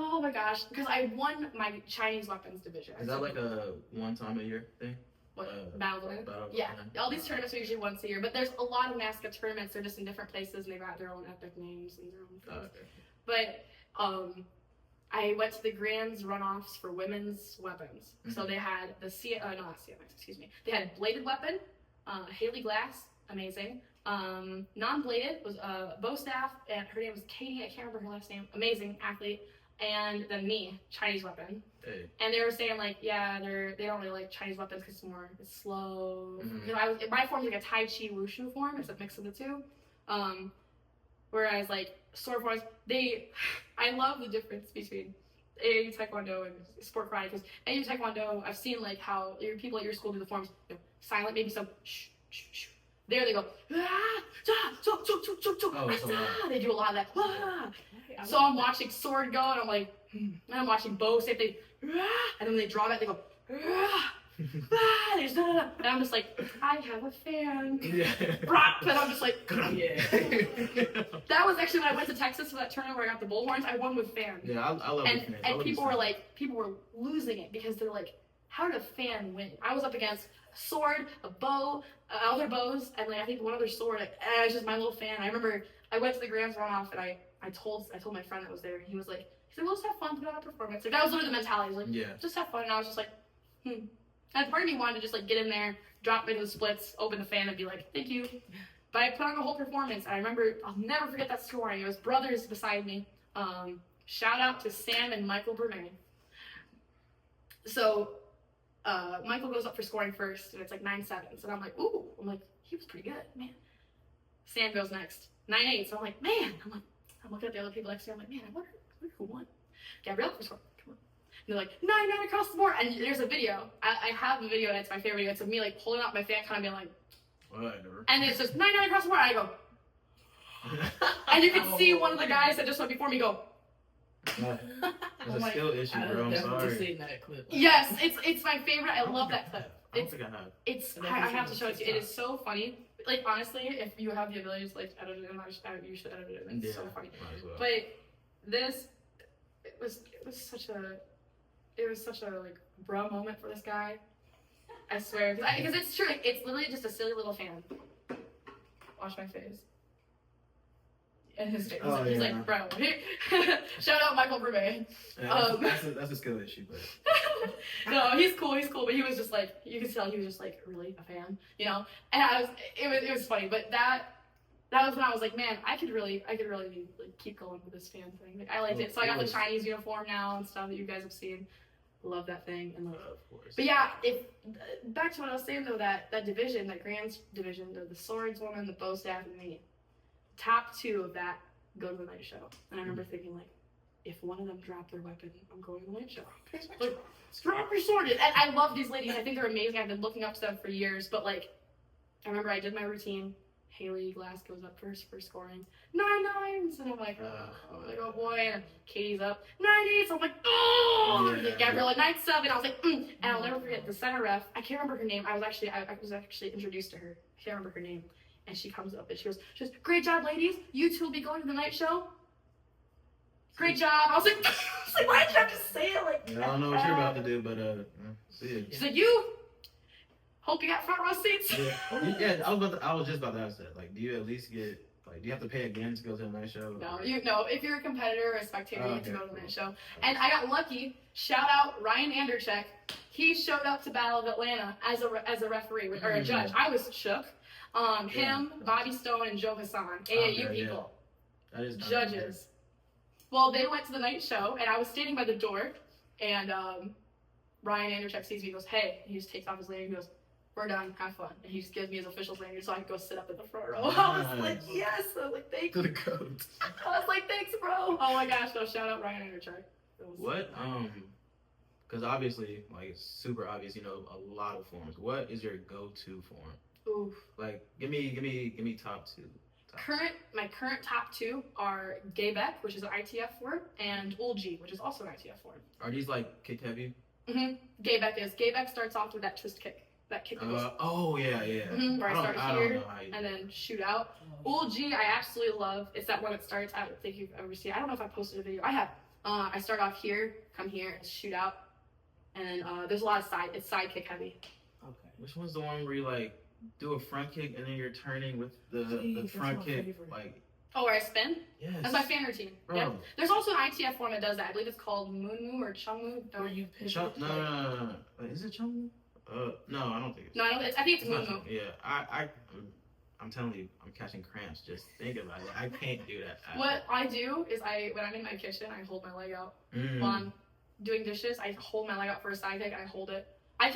Oh my gosh, because I won my Chinese weapons division. Is that like a one time a year thing? What, Battle of the Land? Yeah, all these tournaments are usually once a year, but there's a lot of NASCAR tournaments. They're just in different places, and they've got their own epic names and their own things. But I went to the Grands runoffs for women's weapons. So they had the They had bladed weapon, Haley Glass, amazing. Non-bladed was bow staff, and her name was Katie. I can't remember her last name. Amazing athlete. And then me, Chinese weapon. Hey. And they were saying like, yeah, they don't really like Chinese weapons because it's slow. My form's like a Tai Chi Wushu form. It's a mix of the two. Whereas like sword forms, I love the difference between AAU Taekwondo and sport karate, because AAU Taekwondo, I've seen like how people at your school do the forms, silent, maybe some shh, shh, shh. There they go, they do a lot of that. So I'm watching sword go, and I'm like, and I'm watching bow, same thing, and then they draw back, they go, and I'm just like, I have a fan. And I'm just like, yeah. That was actually when I went to Texas for that tournament where I got the bullhorns. I won with fan. Yeah, I love fans. And people were losing it because they're like, how did a fan win? I was up against a sword, a bow, other bows, and like I think one other sword. It's just my little fan. I remember I went to the Grands runoff, and I told my friend that was there, and he was like, well, just have fun, put on a performance. Like that was literally the mentality. He was like, just have fun. And I was just like, And part of me wanted to just like get in there, drop into the splits, open the fan, and be like, thank you. But I put on the whole performance. And I remember, I'll never forget that scoring. It was brothers beside me. Shout out to Sam and Michael Bermain. So Michael goes up for scoring first, and it's like 9 7. And I'm like, ooh. I'm like, he was pretty good, man. Sam goes next. 9'8". So I'm like, man. I'm looking at the other people next to me. I'm like, man, I wonder who won. Gabriella first one. Come on. And they're like, 9'9" across the board. And there's a video. I have a video, and it's my favorite video. It's of me like pulling out my fan, kind of being like, whatever. And it's just 9'9" across the board. And I go, and you can see one of the guys that just went before me go. It's a skill issue, bro. I'm sorry. Seen that clip. Yes, it's my favorite. I love that clip. I don't think I have. I have to show it to you. It is so funny. Like, honestly, if you have the ability to like edit it, you should edit it. It's so funny. Well. But this, it was such a like bro moment for this guy. I swear, because it's true. Like, it's literally just a silly little fan. Watch my face. And his face. Oh, He's yeah. like, bro. Shout out Michael Brume. Yeah, that's a skill issue, but no, he's cool, but he was just like, you could tell he was just like really a fan, you know? And it was funny, but that was when I was like, man, I could really like keep going with this fan thing. Like, I liked it. So I got the Chinese uniform now and stuff that you guys have seen. Love that thing. And of course. but yeah, back to what I was saying though, that division, that grand division, the swordswoman, the bow staff, and me, top 2 of that go to the night show. And I remember thinking like, if one of them dropped their weapon, I'm going to the night show. Like, drop your sword. And I love these ladies. I think they're amazing. I've been looking up to them for years. But like, I remember I did my routine. Haley Glass goes up first for scoring 9'9", and I'm like, oh boy. And Katie's up 9'8". So I'm like, oh. Yeah. Gabriella 9'7". I was like, And I'll never forget the center ref. I can't remember her name. I was actually introduced to her. I can't remember her name. And she comes up and she goes, great job, ladies. You two will be going to the night show. Great job. I was like, why did you have to say it like that? I don't know what you're about to do, but see it. She's like, you hope you got front row seats. Yeah, I was just about to ask that. Like, do you at least get do you have to pay again to go to the night show? No, if you're a competitor or a spectator, you have to go to the night show. Okay. And I got lucky. Shout out Ryan Anderchek. He showed up to Battle of Atlanta as a referee or a judge. I was shook. Him, Bobby Stone, and Joe Hassan, AAU people, That is judges. Well, they went to the night show, and I was standing by the door, and Ryan Anderchek sees me and goes, hey, and he just takes off his lanyard and goes, we're done, have fun. And he just gives me his official's lanyard so I can go sit up in the front row. I was like, yes. I was like, thank you. To the goat. I was like, thanks, bro. Oh my gosh, so shout out Ryan Anderchek. What, because obviously, like, it's super obvious, a lot of forms. What is your go-to form? Oof. Like, give me top 2. My current top 2 are Gabec, which is an ITF form, and Ulji, which is also an ITF form. Are these like kick heavy? Gabec starts off with that twist kick. That kick that goes, where I start here and then shoot out. Ulji, I absolutely love. It's that one that starts, I don't think you've ever seen. I don't know if I posted a video. I have. I start off here, come here, and shoot out. And there's a lot of it's side kick heavy. Okay. Which one's the one where you like do a front kick and then you're turning with the front kick favorite. like? Oh, where I spin? Yes. That's my fan routine. Bro. Yeah. There's also an ITF form that does that. I believe it's called Moonmoo or Chungmoo. Where you pitch No. Wait, is it Chung? No, I don't think it's. No, I think it's not Moonmoo. Yeah, I'm telling you, I'm catching cramps just thinking about it. I can't do that. What I do is when I'm in my kitchen, I hold my leg out. While I'm doing dishes, I hold my leg out for a side kick and I hold it. My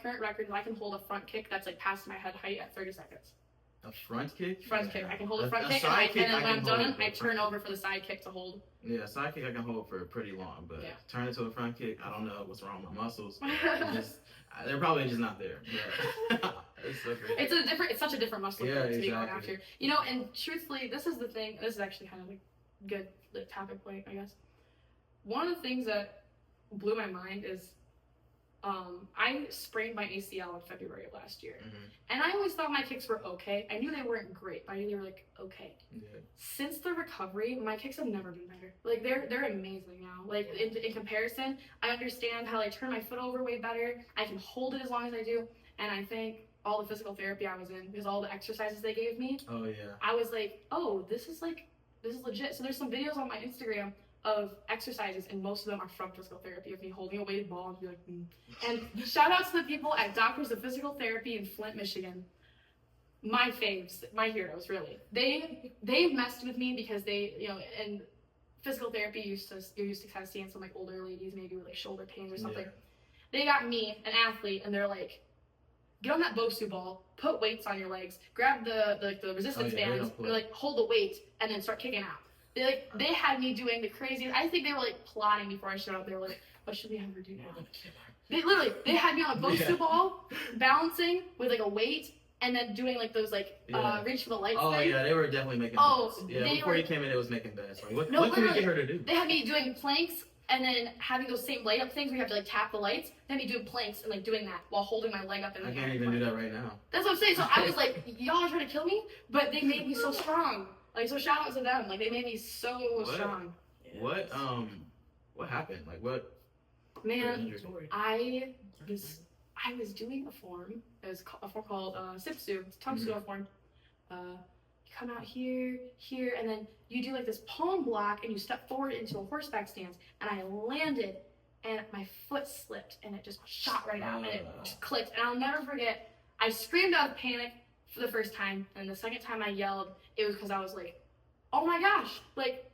current record is I can hold a front kick that's like past my head height at 30 seconds. A front kick? Front kick. I can hold a front A kick, side kick and then when I'm done, I hold turn over for the side kick to hold. Yeah, side kick I can hold for pretty long, but Yeah. turn it to a front kick, I don't know what's wrong with my muscles. They're probably just not there. But it's so crazy. It's such a different muscle Yeah, group to be going exactly. after. And truthfully, this is the thing. This is actually kind of like good topic point, I guess. One of the things that blew my mind is I sprained my ACL in February of last year. And I always thought my kicks were okay. I knew they weren't great, but I knew they were like okay. Yeah. Since the recovery, my kicks have never been better. Like they're amazing now. Like in comparison, I understand how I turn my foot over way better. I can hold it as long as I do. And I think all the physical therapy I was in, because all the exercises they gave me, Oh yeah. I was like, oh, this is legit. So there's some videos on my Instagram of exercises, and most of them are from physical therapy of me holding a weighted ball and be like, And shout out to the people at Doctors of Physical Therapy in Flint, Michigan. My faves, my heroes, really. They messed with me because they, and physical therapy you're used to kind of seeing some like older ladies maybe with like shoulder pains or something. Yeah. They got me, an athlete, and they're like, get on that Bosu ball, put weights on your legs, grab the resistance bands, and like hold the weight, and then start kicking out. They had me doing the craziest. I think they were like plotting before I showed up. They were like, what should we have her do now? They had me on a Bosu ball, balancing with like a weight, and then doing like those like reach for the lights. Oh thing. yeah, they were definitely making. Before you came in, it was making bets. Like, what can we get her to do? They had me doing planks and then having those same light up things where you have to like tap the lights. They had me doing planks and like doing that while holding my leg up in the air. I can't even do that right now. That's what I'm saying. So I was like, y'all are trying to kill me, but they made me so strong. Like, so shout out to them. Like, they made me so strong. What happened? Like, what? Man, I was doing a form. It was a form called Sipsu. It's a tongue sudo form. You come out here, and then you do like this palm block, and you step forward into a horseback stance. And I landed, and my foot slipped, and it just shot right out, and it just clicked. And I'll never forget. I screamed out of panic for the first time, and the second time I yelled, it was because I was like, "Oh my gosh! Like,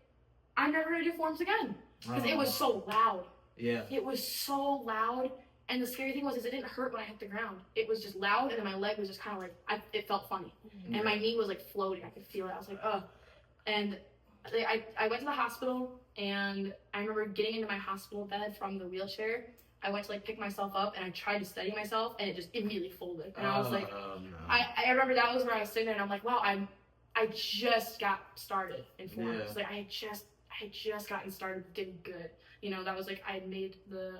I'm never gonna do forms again," because it was so loud. Yeah. It was so loud. And the scary thing was it didn't hurt when I hit the ground. It was just loud, and then my leg was just kind of like, it felt funny. And my knee was like floating. I could feel it. I was like, ugh. And I went to the hospital, and I remember getting into my hospital bed from the wheelchair. I went to like pick myself up, and I tried to steady myself, and it just immediately folded. And I was like, no. I remember that was where I was sitting there, and I'm like, wow, I just got started in forms. Yeah. Like I had just gotten started getting good. You know, that was like I had made the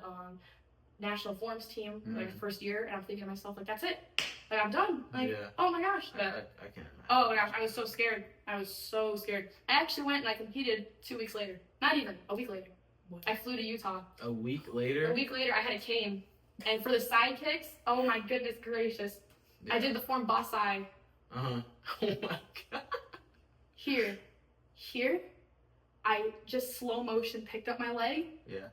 national forms team like first year, and I'm thinking to myself like, that's it, like I'm done. Like, oh my gosh, I can't. Oh my gosh, I was so scared. I actually went and I competed 2 weeks later. Not even a week later. What? I flew to Utah. A week later, I had a cane, and for the side kicks, oh my goodness gracious, I did the form Basai. Oh my god. Here, I just slow motion picked up my leg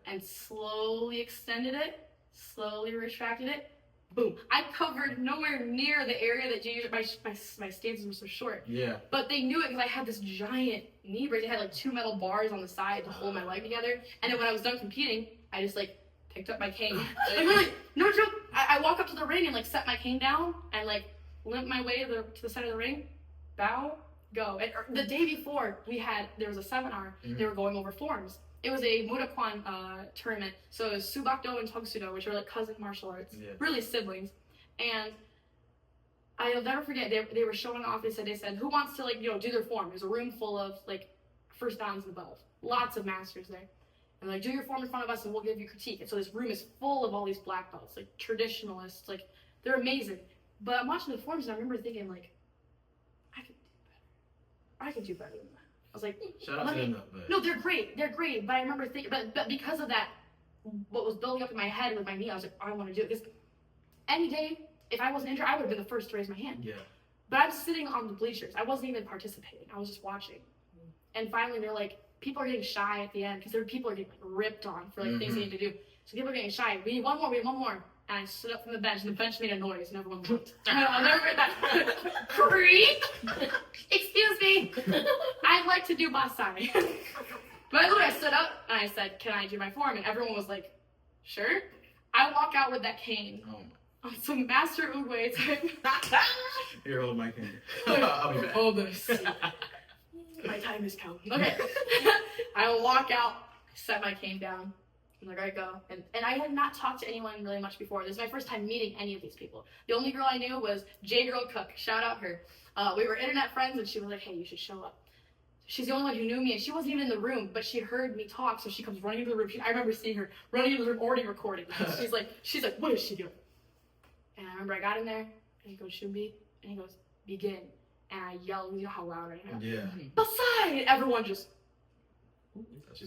and slowly extended it, slowly retracted it. Boom. I covered nowhere near the area that my stances were so short. Yeah. But they knew it because I had this giant knee brace. It had like 2 metal bars on the side to hold my leg together. And then when I was done competing, I just like picked up my cane. Like really, no joke. I walk up to the ring and like set my cane down and like limp my way to the center of the ring, bow, go. And the day before there was a seminar. They were going over forms. It was a Murakwan tournament, so it was Subakdo and Togsudo, which are like cousin martial arts, really siblings. And I'll never forget, they were showing off. They said, who wants to do their form? There's a room full of like first downs and above, lots of masters there. And like, do your form in front of us, and we'll give you critique. And so this room is full of all these black belts, like traditionalists, like they're amazing. But I'm watching the forms, and I remember thinking like, I could do better than that. I was like, shout out to them though. No, they're great. But I remember thinking, but because of that, what was building up in my head with my knee, I was like, I want to do it. Because any day, if I wasn't injured, I would have been the first to raise my hand. Yeah. But I'm sitting on the bleachers. I wasn't even participating. I was just watching. And finally, they're like, people are getting shy at the end because people are getting like ripped on for like things they need to do. So people are getting shy. We need one more. And I stood up from the bench, and the bench made a noise, and everyone looked. I'll never forget that. Creak! Excuse me. I'd like to do Basai. But I stood up, and I said, can I do my form? And everyone was like, sure. I walk out with that cane. On some Master Oogway type. Here, hold my cane. I'll be back. Hold this. My time is counting. Okay. I walk out, set my cane down. I'm like, all right, go. And I had not talked to anyone really much before. This is my first time meeting any of these people. The only girl I knew was J-Girl Cook. Shout out her. We were internet friends, and she was like, hey, you should show up. She's the only one who knew me, and she wasn't even in the room, but she heard me talk, so she comes running into the room. I remember seeing her running into the room, already recording. She's like, what is she doing? And I remember I got in there, and he goes, Shumbi, and he goes, begin. And I yelled, you know how loud I am? Yeah. Basai! And everyone just...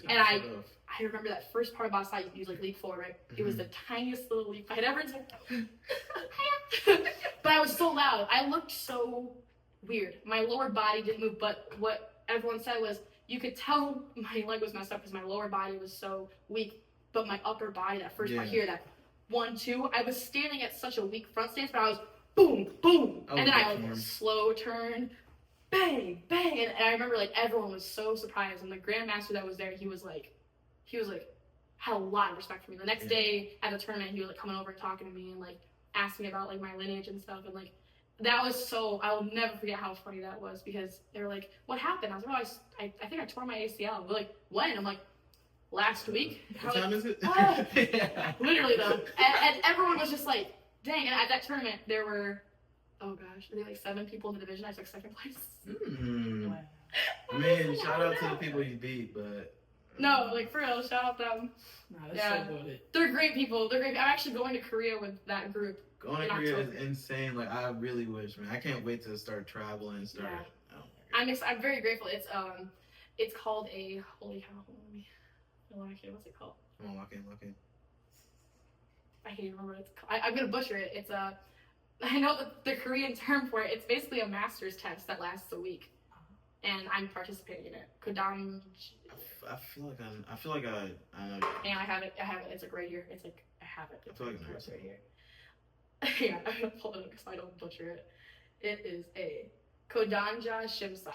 And I remember that first part of Basai, you like leap forward, right? It was the tiniest little leap I had ever done. But I was so loud. I looked so weird. My lower body didn't move, but what everyone said was, you could tell my leg was messed up because my lower body was so weak, but my upper body, that first part here, that 1, 2, I was standing at such a weak front stance, but I was boom, boom, and then I like slow turn, bang, bang, and I remember like everyone was so surprised, and the grandmaster that was there, he was like, had a lot of respect for me. The next day at the tournament, he was like coming over and talking to me, and like asked me about like my lineage and stuff, and like that was so, I will never forget how funny that was, because they were like, what happened? I was like, oh, I think I tore my ACL. They're like, when? I'm like, last week. What time is it? Yeah. Literally though. And everyone was just like, dang. And at that tournament, there were, oh gosh, I think like 7 people in the division. I took 2nd place. Wow. I mean, shout out to the people you beat, but. No, like for real, shout out them. Nah, that's Yeah. so good. They're great people. They're great. I'm actually going to Korea with that group. Going to in Korea October. is insane. Like, I really wish, man. I can't wait to start traveling and start. Yeah. Oh my God. I'm very grateful. It's called a, holy cow, hold on, let me, what's it called? Come on, lock in. I can't even remember what it's called. I'm gonna butcher it. It's a, I know the Korean term for it. It's basically a master's test that lasts a week, and I'm participating in it. Kodam. I feel like I know. And I have it. It's like right here. It's like I have it. I feel like It's right here. Yeah, I'm gonna pull it up because I don't butcher it. It is a Kodanja Shimsa.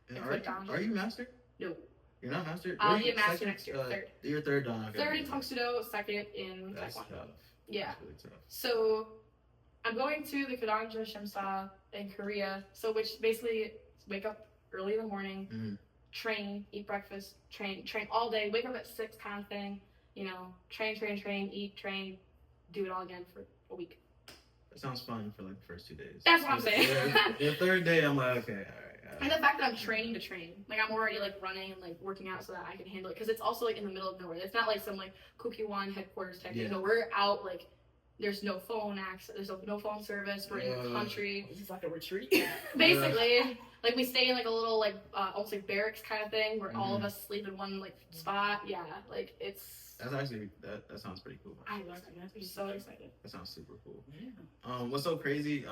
And are you master? No. You're not master? I'll Were be you a master second? next year, 3rd. You're 3rd dan. Okay. 3rd in Tongsudo, 2nd in That's Taekwondo. tough. Yeah. That's really tough. So I'm going to the Kodanja Shimsa in Korea. So which basically wake up early in the morning, Mhm. train, eat breakfast, train all day, wake up at 6 kind of thing, you know, train, eat, train, do it all again for a week. That sounds fun for like the first 2 days. That's what I'm saying. The 3rd day, I'm like, okay, all right. And the fact that I'm training to train, like I'm already like running and like working out so that I can handle it, because it's also like in the middle of nowhere. It's not like some like Kukiwan headquarters type thing. Yeah. No, we're out, like there's no phone access, there's no phone service. We're in the country. This is like a retreat. Basically, like we stay in like a little like almost like barracks kind of thing where all of us sleep in one like spot. Yeah, like it's. That's actually that sounds pretty cool. I love it. I'm so excited. That sounds super cool. Yeah. What's so crazy,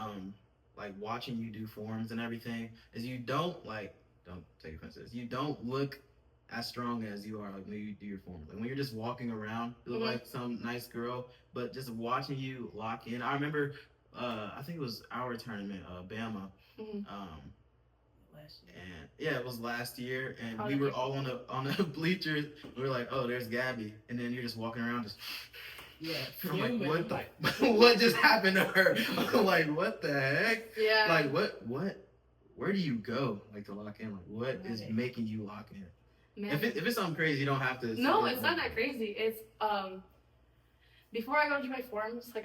like watching you do forms and everything, is you don't take offense to this. You don't look as strong as you are like when you do your forms. Like when you're just walking around, you look like some nice girl, but just watching you lock in. I remember, I think it was our tournament, Bama. Last year. And yeah, it was last year, and Oh, we were yeah. all on the bleachers. We were like, oh, there's Gabby, and then you're just walking around, just. Yeah. I'm like, Fuming. what the? What just happened to her? I'm like, what the heck? Yeah. Like, what? Where do you go, like, to lock in? Like, what is Right. making you lock in? Man. If it's something crazy, you don't have to. No, it's not that crazy. It's before I go to my forms, like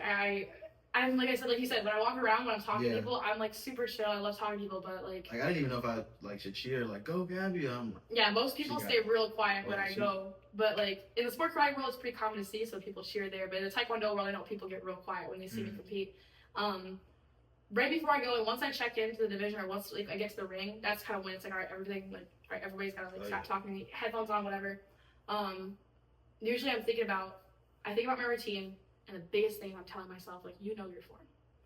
I'm like I said, like you said, when I walk around, when I'm talking Yeah. to people, I'm like super chill. I love talking to people, but like Like, I didn't even know if I like should cheer, like, go Gabby. yeah, most people She stay real quiet when Yeah, I she- go. But like in the sport karate world, it's pretty common to see, so people cheer there. But in the taekwondo world, I know people get real quiet when they see me compete. Right before I go, and once I check into the division, or once like I get to the ring, that's kind of when it's like, all right, everything, like, all right, everybody's gotta like stop talking to me, headphones on, whatever. Usually I think about my routine, and the biggest thing I'm telling myself, like, you know your form.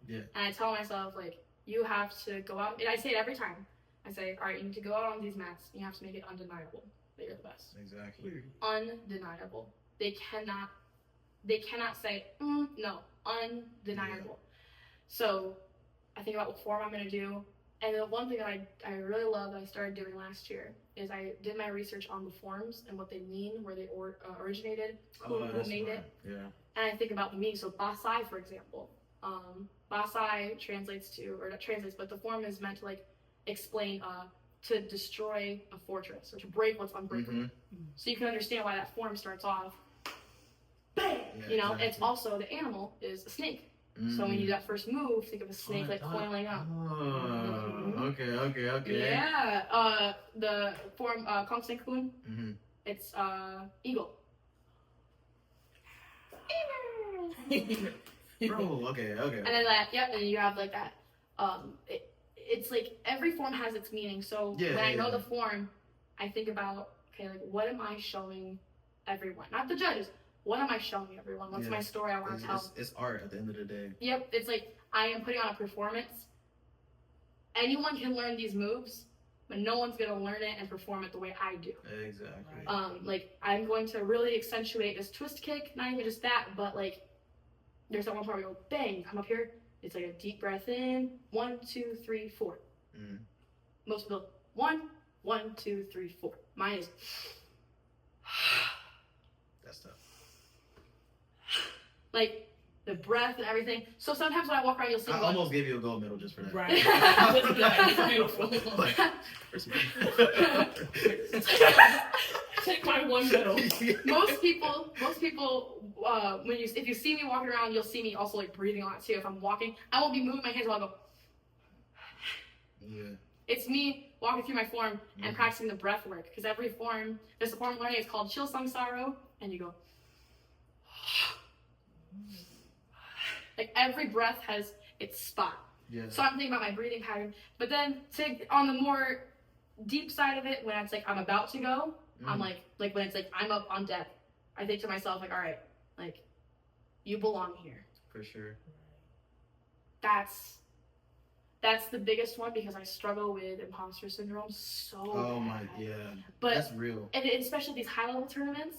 Yeah. And I tell myself, like, you have to go out, and I say it every time. I say, all right, you need to go out on these mats, and you have to make it undeniable that you're the best. Exactly. Undeniable. They cannot say, no, undeniable. So I think about what form I'm gonna do. And the one thing that I really love that I started doing last year is I did my research on the forms and what they mean, where they originated, who made it. Yeah. And I think about the meaning. So Basai, for example, Basai translates to, or not translates, but the form is meant to like explain to destroy a fortress or to break what's unbreakable. So you can understand why that form starts off, bang, Yeah, you know. exactly. It's also the animal is a snake. So when you do that first move, think of a snake like coiling up. Oh, okay. Yeah. The form Kong Sen Kun, Mm-hmm. it's eagle. Bro, okay. And then that, yep, and then you have like that. It's like every form has its meaning. So when I know the form, I think about, okay, like what am I showing everyone? Not the judges. What am I showing everyone? What's my story I want to tell? It's art at the end of the day. Yep, it's like I am putting on a performance. Anyone can learn these moves, but no one's gonna learn it and perform it the way I do. Exactly. Like I'm going to really accentuate this twist kick, not even just that, but like there's that one part where we go bang, come up here. It's like a deep breath in, 1, 2, 3, 4. Most people 1, 2, 3, 4. Mine is That's tough. like the breath and everything. So sometimes when I walk around, you'll see I almost gave you a gold medal just for that. Right. That's beautiful. Take my one medal. Most people, if you see me walking around, you'll see me also like breathing a lot too. If I'm walking, I won't be moving my hands while I go. Yeah. It's me walking through my form and practicing the breath work, because every form, there's a form I'm learning, it's called Chil Sung Saro, and you go. Like every breath has its spot. Yeah. So I'm thinking about my breathing pattern. But then on the more deep side of it, when it's like I'm about to go, I'm like when it's like I'm up on deck, I think to myself like, all right, like you belong here. For sure. That's the biggest one, because I struggle with imposter syndrome so bad. Yeah. But that's real. And especially these high level tournaments.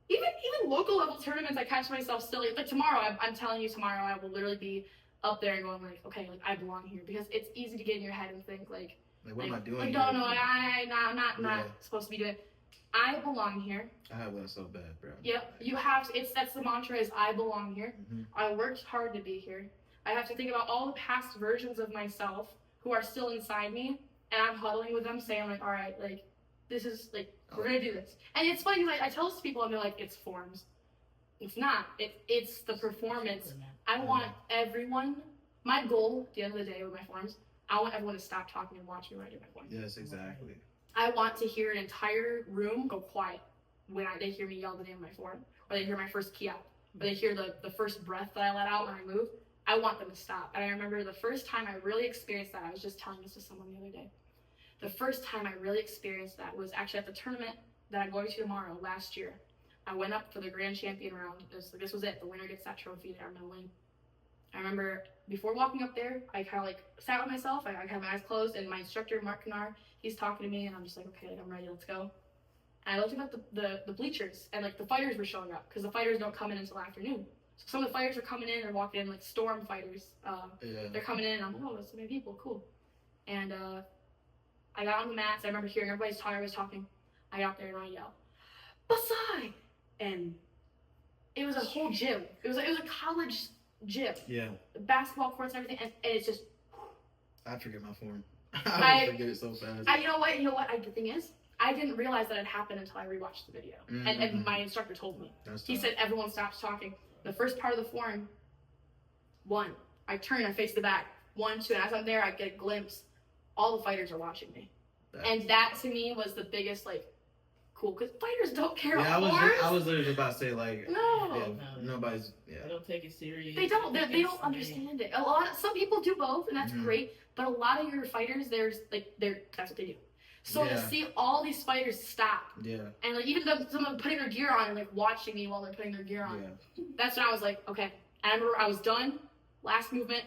Even local level tournaments, I catch myself still like tomorrow. I'm telling you, tomorrow I will literally be up there and going like, okay, like I belong here, because it's easy to get in your head and think like what am I doing? Like, no, I'm not supposed to be doing it. I belong here. I have that so bad, bro. Yep, you have to. That's the mantra is I belong here. I worked hard to be here. I have to think about all the past versions of myself who are still inside me, and I'm huddling with them, saying like, all right, like this is like we're gonna do this. And it's funny, like I tell this to people and they're like, it's forms. It's not. It's the performance. I want everyone. My goal at the end of the day with my forms, I want everyone to stop talking and watch me when I do my forms. Yes, exactly. I want to hear an entire room go quiet when they hear me yell the name of my form, or they hear my first key out, or they hear the first breath that I let out when I move. I want them to stop. And I remember the first time I really experienced that, I was just telling this to someone the other day. The first time I really experienced that was actually at the tournament that I'm going to tomorrow last year. I went up for the grand champion round. This was it. The winner gets that trophy that I'm going to win. I remember before walking up there, I kind of like sat with myself. I had my eyes closed, and my instructor, Mark Kanar, he's talking to me, and I'm just like, okay, I'm ready, let's go. And I looked at the bleachers, and like the fighters were showing up, because the fighters don't come in until afternoon. So some of the fighters are coming in, they're walking in, like storm fighters. They're coming in, and I'm like, oh, that's so many people, cool. And I got on the mats. I remember hearing everybody's talking. I got there and I yelled, Basai! And it was a whole gym. It was a college gym. Yeah. Basketball courts and everything, and it's just. I forget my form. I forget it so fast. You know what? The thing is, I didn't realize that it happened until I rewatched the video, and my instructor told me. He said everyone stops talking. The first part of the form, 1, I turn, I face the back. 1, 2, and as I'm there, I get a glimpse. All the fighters are watching me, and that to me was the biggest cool, because fighters don't care about forms. I was literally about to say nobody's. They don't take it serious. They don't understand it. Some people do both, and that's great. But a lot of your fighters, that's what they do. So to see all these fighters stop, and even some of them putting their gear on and watching me while they're putting their gear on, that's when I was like, okay. And I remember I was done. Last movement,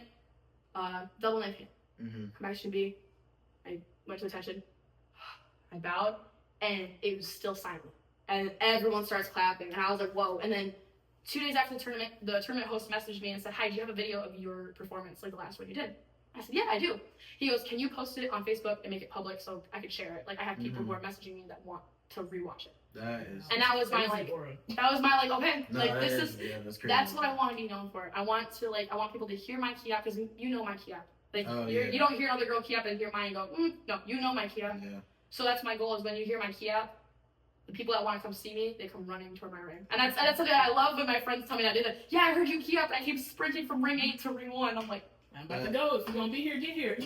double knife hand. Come back to B. I went to attention. I bowed, and it was still silent. And everyone starts clapping, and I was like, whoa. And then 2 days after the tournament host messaged me and said, hi, do you have a video of your performance, like the last one you did? I said, yeah, I do. He goes, can you post it on Facebook and make it public so I could share it? I have people who are messaging me that want to rewatch it. That was my okay, that's what I want to be known for. I want people to hear my key up, because you know my key up. You don't hear another girl key up and hear mine and go, no, you know my key up. Yeah. So that's my goal, is when you hear my key up, the people that want to come see me, they come running toward my ring. And that's something that I love when my friends tell me that. They're like, yeah, I heard you key up, and I keep sprinting from ring 8 to ring 1. I'm like, I'm about to go. If you're going to be here, get here.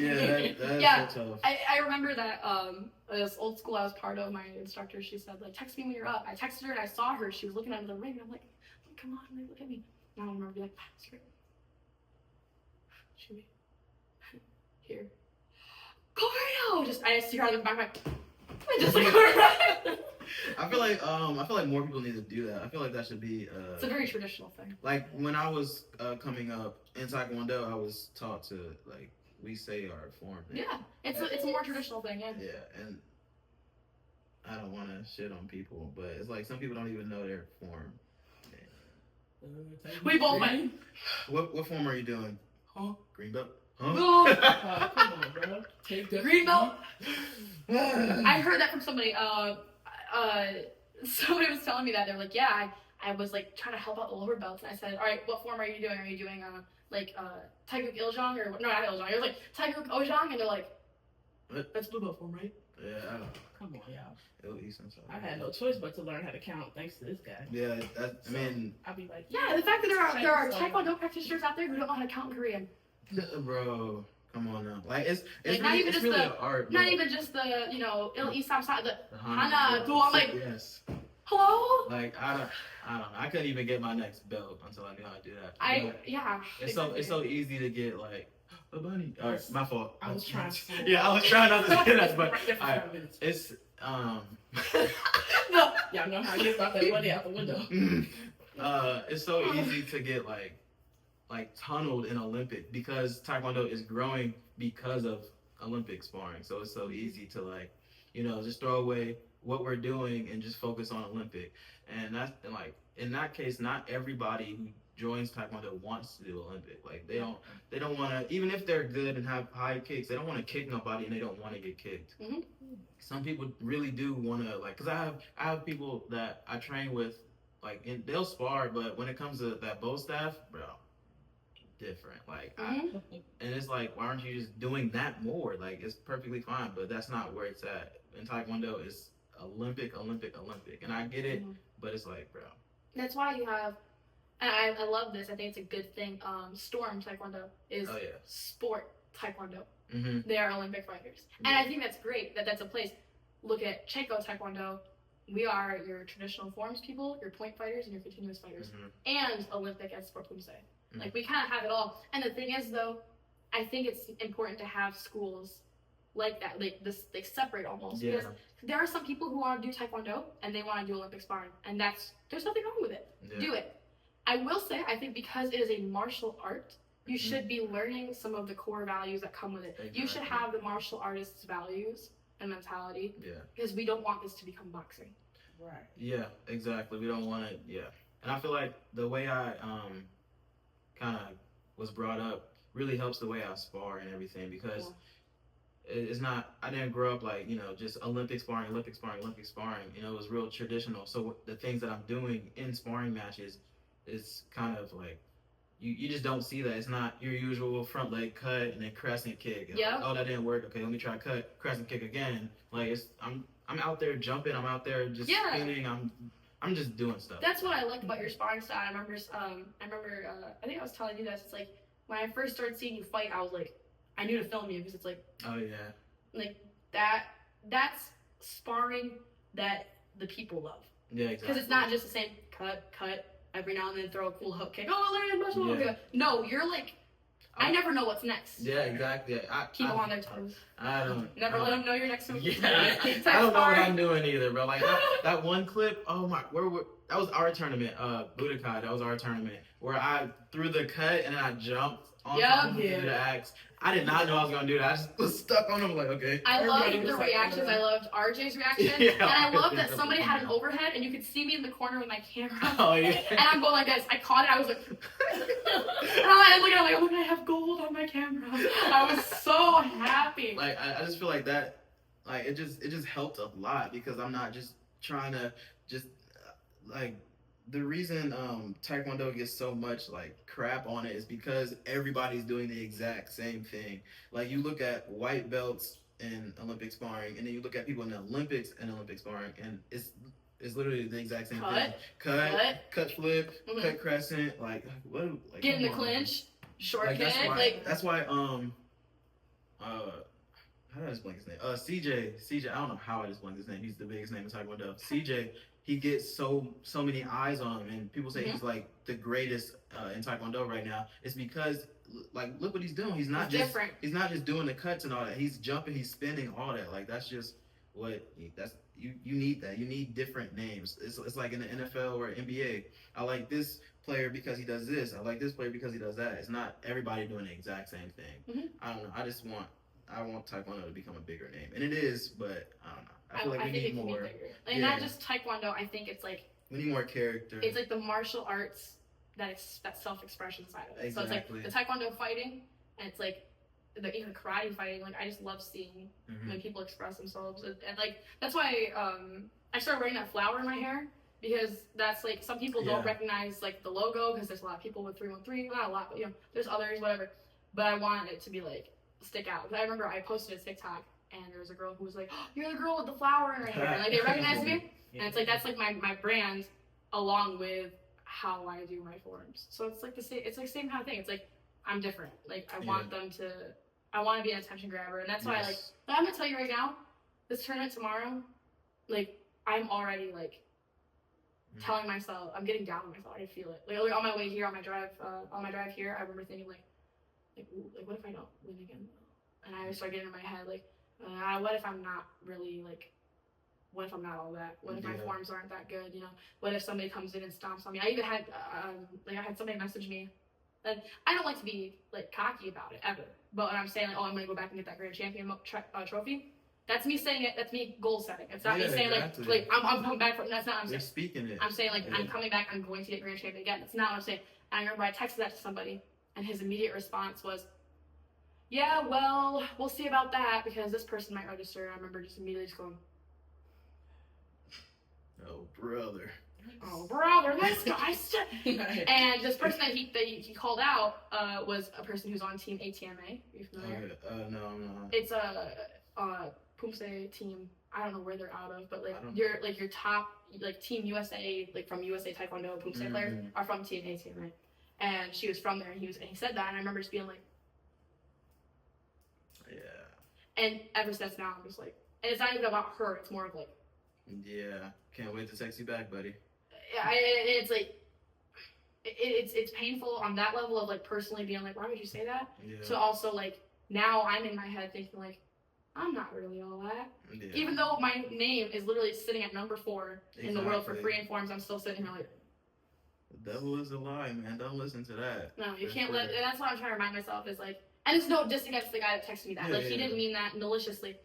That's so tough. I remember that this old school I was part of, my instructor, she said, text me when you're up. I texted her, and I saw her. She was looking under the ring, and I'm like, come on, look at me. And I remember being like, screw it. Shoot me. Here. Choreo! I see her on the back, just I feel like more people need to do that. I feel like that should be. It's a very traditional thing. Like when I was coming up in taekwondo, I was taught to we say our form. Yeah, it's a more traditional thing. Yeah. Yeah, and I don't want to shit on people, but it's some people don't even know their form. We both went. What form are you doing? Huh? Green belt. Huh? Come on, bro. Take that. Green belt. I heard that from somebody. Somebody was telling me that. They're like, yeah, I was like trying to help out the lower belts, and I said, all right, what form are you doing? Are you doing Taeguk Iljong or no, not Iljong? It was like Taeguk Ojong, and they're like, that's blue belt form, right? Yeah, I don't know. Come on, y'all. It'll eat some stuff. I had no choice but to learn how to count thanks to this guy. Yeah, I mean, I'll be like, Yeah, the fact that there are Taekwondo practitioners out there who don't know how to count in Korean. bro, come on now. Like it's Like, really an art. Not even just the il isam sa the Hana. hana do. I'm like, yes. hello. Like I don't know. I couldn't even get my next belt until I knew how to do that. It's so easy to get like a bunny. All right, my fault. I was trying. Yeah, I was trying not to say that, but it's No, y'all know how you about that money out the window. it's so easy to get like tunneled in Olympic because Taekwondo is growing because of Olympic sparring. So it's so easy to like, just throw away what we're doing and just focus on Olympic. And that's like in that case, not everybody who joins Taekwondo wants to do Olympic. Like they don't want to, even if they're good and have high kicks, they don't want to kick nobody and they don't want to get kicked. Mm-hmm. Some people really do want to like, cause I have people that I train with, like, and they'll spar, but when it comes to that bow staff, bro, different. Like, Mm-hmm. and it's like, why aren't you just doing that more? Like, it's perfectly fine, but that's not where it's at. In Taekwondo, it's Olympic, and I get it, but it's like, bro. That's why you have, and I love this. I think it's a good thing. Storm Taekwondo is sport Taekwondo. Mm-hmm. They are Olympic fighters, and I think that's great. That's a place. Look at Checo Taekwondo. We are your traditional forms people, your point fighters, and your continuous fighters, and Olympic as Sport Plumse. Mm-hmm. Like, we kind of have it all. And the thing is, though, I think it's important to have schools like that, like this, like separate almost. Yeah. Because there are some people who want to do Taekwondo and they want to do Olympic sparring, and there's nothing wrong with it. Yeah. Do it. I will say, I think because it is a martial art, you should be learning some of the core values that come with it. Exactly. You should have the martial artist's values and mentality. Yeah. Because we don't want this to become boxing. Right. Yeah, exactly. We don't want it. Yeah. And I feel like the way I kind of was brought up really helps the way I spar and everything, because it's not, I didn't grow up like, just Olympic sparring. It was real traditional. So the things that I'm doing in sparring matches is kind of like, you just don't see that. It's not your usual front leg cut and then crescent kick. Yeah. Like, oh, that didn't work. Okay, let me try cut, crescent kick again. Like, I'm out there jumping. I'm out there just spinning. I'm just doing stuff. That's what I liked about your sparring style. I remember, I think I was telling you this. It's like, when I first started seeing you fight, I was like, I knew to film you, because it's like, oh yeah, like that's sparring that the people love. Yeah, exactly. Because it's not just the same cut, every now and then throw a cool hook kick. Oh, Larry, muscle. No, you're like, I never know what's next. Yeah, exactly. Keep them on their toes. I don't. Never let them know your next move. Yeah, I don't know what I'm doing either, bro. Like that one clip. Oh my, that was our tournament. Budokai. That was our tournament where I threw the cut and then I jumped on top of the axe. I did not know I was gonna do that. I just was stuck on him. Like, okay. I loved the reactions. I loved RJ's reaction, and I loved that somebody had an overhead and you could see me in the corner with my camera. Oh yeah. And I'm going like this. I caught it. I was like, and I'm looking at it like, look, I have gold on my camera. I was so happy. Like I just feel like that. Like it just helped a lot, because I'm not just trying to just like. The reason Taekwondo gets so much like crap on it is because everybody's doing the exact same thing. Like, you look at white belts in Olympic sparring, and then you look at people in the Olympics and Olympic sparring, and it's literally the exact same thing. Cut flip, cut crescent, like what? Like, get in the clinch, short like, kick. That's why how did I just blank his name? CJ. I don't know how I just blanked his name. He's the biggest name in Taekwondo. CJ. He gets so many eyes on him, and people say he's like the greatest in Taekwondo right now. It's because, like, look what he's doing. He's not just doing the cuts and all that. He's jumping, he's spinning, all that. Like, that's just you need that. You need different names. It's like in the NFL or NBA. I like this player because he does this. I like this player because he does that. It's not everybody doing the exact same thing. I don't know. I want Taekwondo to become a bigger name, and it is, but I don't know. I feel like we need more. Like, not just Taekwondo. I think it's like we need more character. It's like the martial arts that self-expression side of it. Exactly. So it's like the Taekwondo fighting, and it's like even karate fighting. Like, I just love seeing when people express themselves, and like that's why I started wearing that flower in my hair, because that's like some people don't Yeah. recognize like the logo because there's a lot of people with 313, not a lot, but there's others, whatever. But I want it to be like stick out. Because I remember I posted a TikTok and there was a girl who was like, oh, "You're the girl with the flower in her hair," and like they recognized me, and it's like that's like my brand along with how I do my forms. So it's like same kind of thing. It's like I'm different. Like I want them to. I want to be an attention grabber, and that's why but I'm gonna tell you right now, this tournament tomorrow, like I'm already like telling myself, I'm getting down on myself. I can feel it. Like on my way here, on my drive here, I remember thinking like what if I don't win again? And I started getting in my head like, what if I'm not really like, what if I'm not all that? What if my forms aren't that good? You know, what if somebody comes in and stomps on me? I even had I had somebody message me. And I don't like to be like cocky about it ever, but when I'm saying like, oh, I'm gonna go back and get that grand champion trophy, that's me saying it. That's me goal setting. It's not me saying like I'm coming back from. That's not what I'm saying. You're speaking it. I'm saying like I'm coming back. I'm going to get grand champion again. That's not what I'm saying. And I remember I texted that to somebody, and his immediate response was, "Yeah, well, we'll see about that because this person might register." And I remember just immediately just going, "Oh brother." Oh brother, this guy. And this person that he called out was a person who's on Team ATMA. Are you familiar? No, I'm not. It's a Pumse team. I don't know where they're out of, but your top like Team USA, like from USA Taekwondo Pumse players are from Team ATMA. And she was from there, and he said that, and I remember just being like, yeah. And ever since now, I'm just like, and it's not even about her. It's more of like, yeah, can't wait to text you back, buddy. It's like it's painful on that level of like personally being like, why would you say that? Yeah. So also like now I'm in my head thinking like, I'm not really all that. Yeah. Even though my name is literally sitting at number 4 in the world for free informs, I'm still sitting here like, the devil is a lie, man. Don't listen to that. No, you can't let. And that's what I'm trying to remind myself is like, and it's no diss against the guy that texted me that. He didn't mean that maliciously,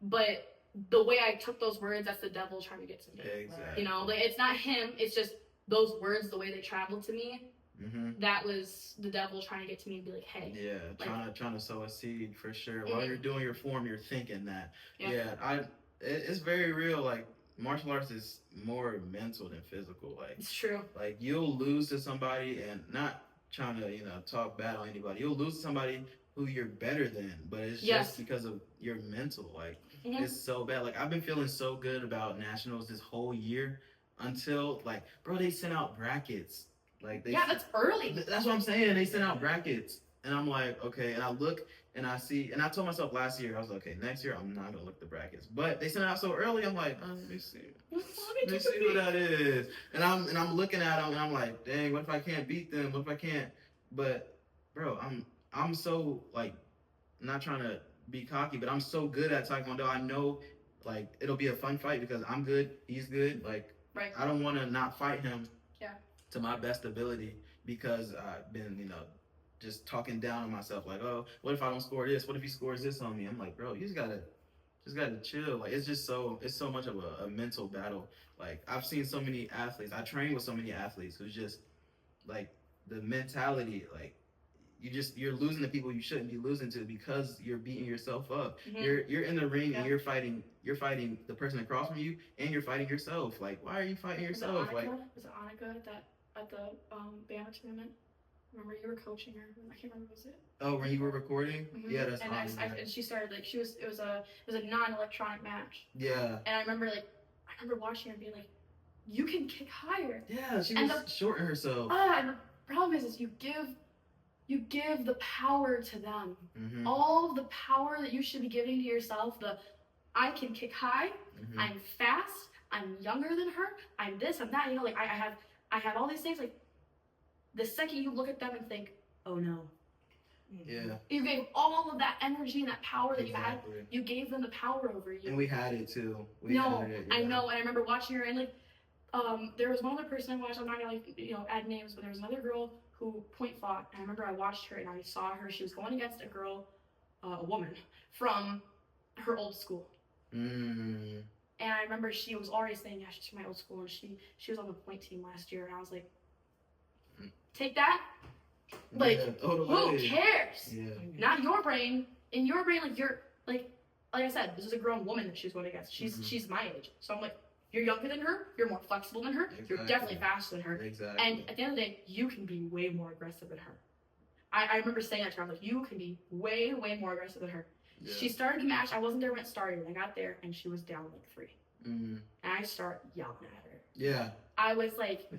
but the way I took those words, that's the devil trying to get to me. Exactly. You know, like it's not him. It's just those words, the way they traveled to me. Mm-hmm. That was the devil trying to get to me and be like, hey. Yeah, trying to sow a seed for sure. Mm-hmm. While you're doing your form, you're thinking that. Yeah, it's very real. Like martial arts is more mental than physical. Like it's true. Like you'll lose to somebody, and not trying to talk bad on anybody. You'll lose to somebody who you're better than, but it's just because of your mental. Like it's so bad. Like I've been feeling so good about nationals this whole year until like, bro, they sent out brackets. Like that's early. That's what I'm saying. They sent out brackets, and I'm like, okay. And I look and I see, and I told myself last year, I was like, okay, next year I'm not gonna look at the brackets. But they sent it out so early. I'm like, let me see. Let me see what that is. And I'm looking at them, and I'm like, dang, what if I can't beat them? What if I can't? But bro, I'm so like, not trying to be cocky, but I'm so good at Taekwondo. I know like it'll be a fun fight because I'm good, he's good. Like I don't want to not fight him. To my best ability because I've been, just talking down on myself. Like, oh, what if I don't score this? What if he scores this on me? I'm like, bro, you just gotta chill. Like, it's so much of a mental battle. Like, I've seen so many athletes. I train with so many athletes who's just like the mentality. Like, you're losing to people you shouldn't be losing to because you're beating yourself up. Mm-hmm. You're in the ring and you're fighting the person across from you, and you're fighting yourself. Like, why are you fighting yourself? Was it Annika at the Bama tournament? Remember you were coaching her? I can't remember, was it? Oh, when you were recording? Mm-hmm. Yeah, that's and she started like it was a non-electronic match. Yeah. And I remember watching her and being like, you can kick higher. Yeah, she was shorting herself. And the problem is you give the power to them. Mm-hmm. All the power that you should be giving to yourself, I can kick high, mm-hmm. I'm fast, I'm younger than her, I'm this, I'm that, I have all these things. Like, the second you look at them and think, oh no. Yeah. You gave all of that energy and that power that you had, you gave them the power over you. And we had it too. I know, and I remember watching her, and there was one other person I watched, I'm not gonna add names, but there was another girl who point fought, and I remember I watched her and I saw her, she was going against a woman from her old school. Mm. And I remember she was already saying, yeah, she's from my old school, and she was on the point team last year, and I was like, take that? Like, who cares? Yeah. Not your brain. In your brain, like, you're, like I said, this is a grown woman that she's going against. She's my age. So I'm like, You're younger than her. You're more flexible than her. Exactly. You're definitely faster than her. Exactly. And at the end of the day, you can be way more aggressive than her. I remember saying that to her. I was like, you can be way, way more aggressive than her. Yeah. She started the match. I wasn't there when it started. When I got there, and she was down like 3. Mm-hmm. And I start yelling at her. Yeah. I was like,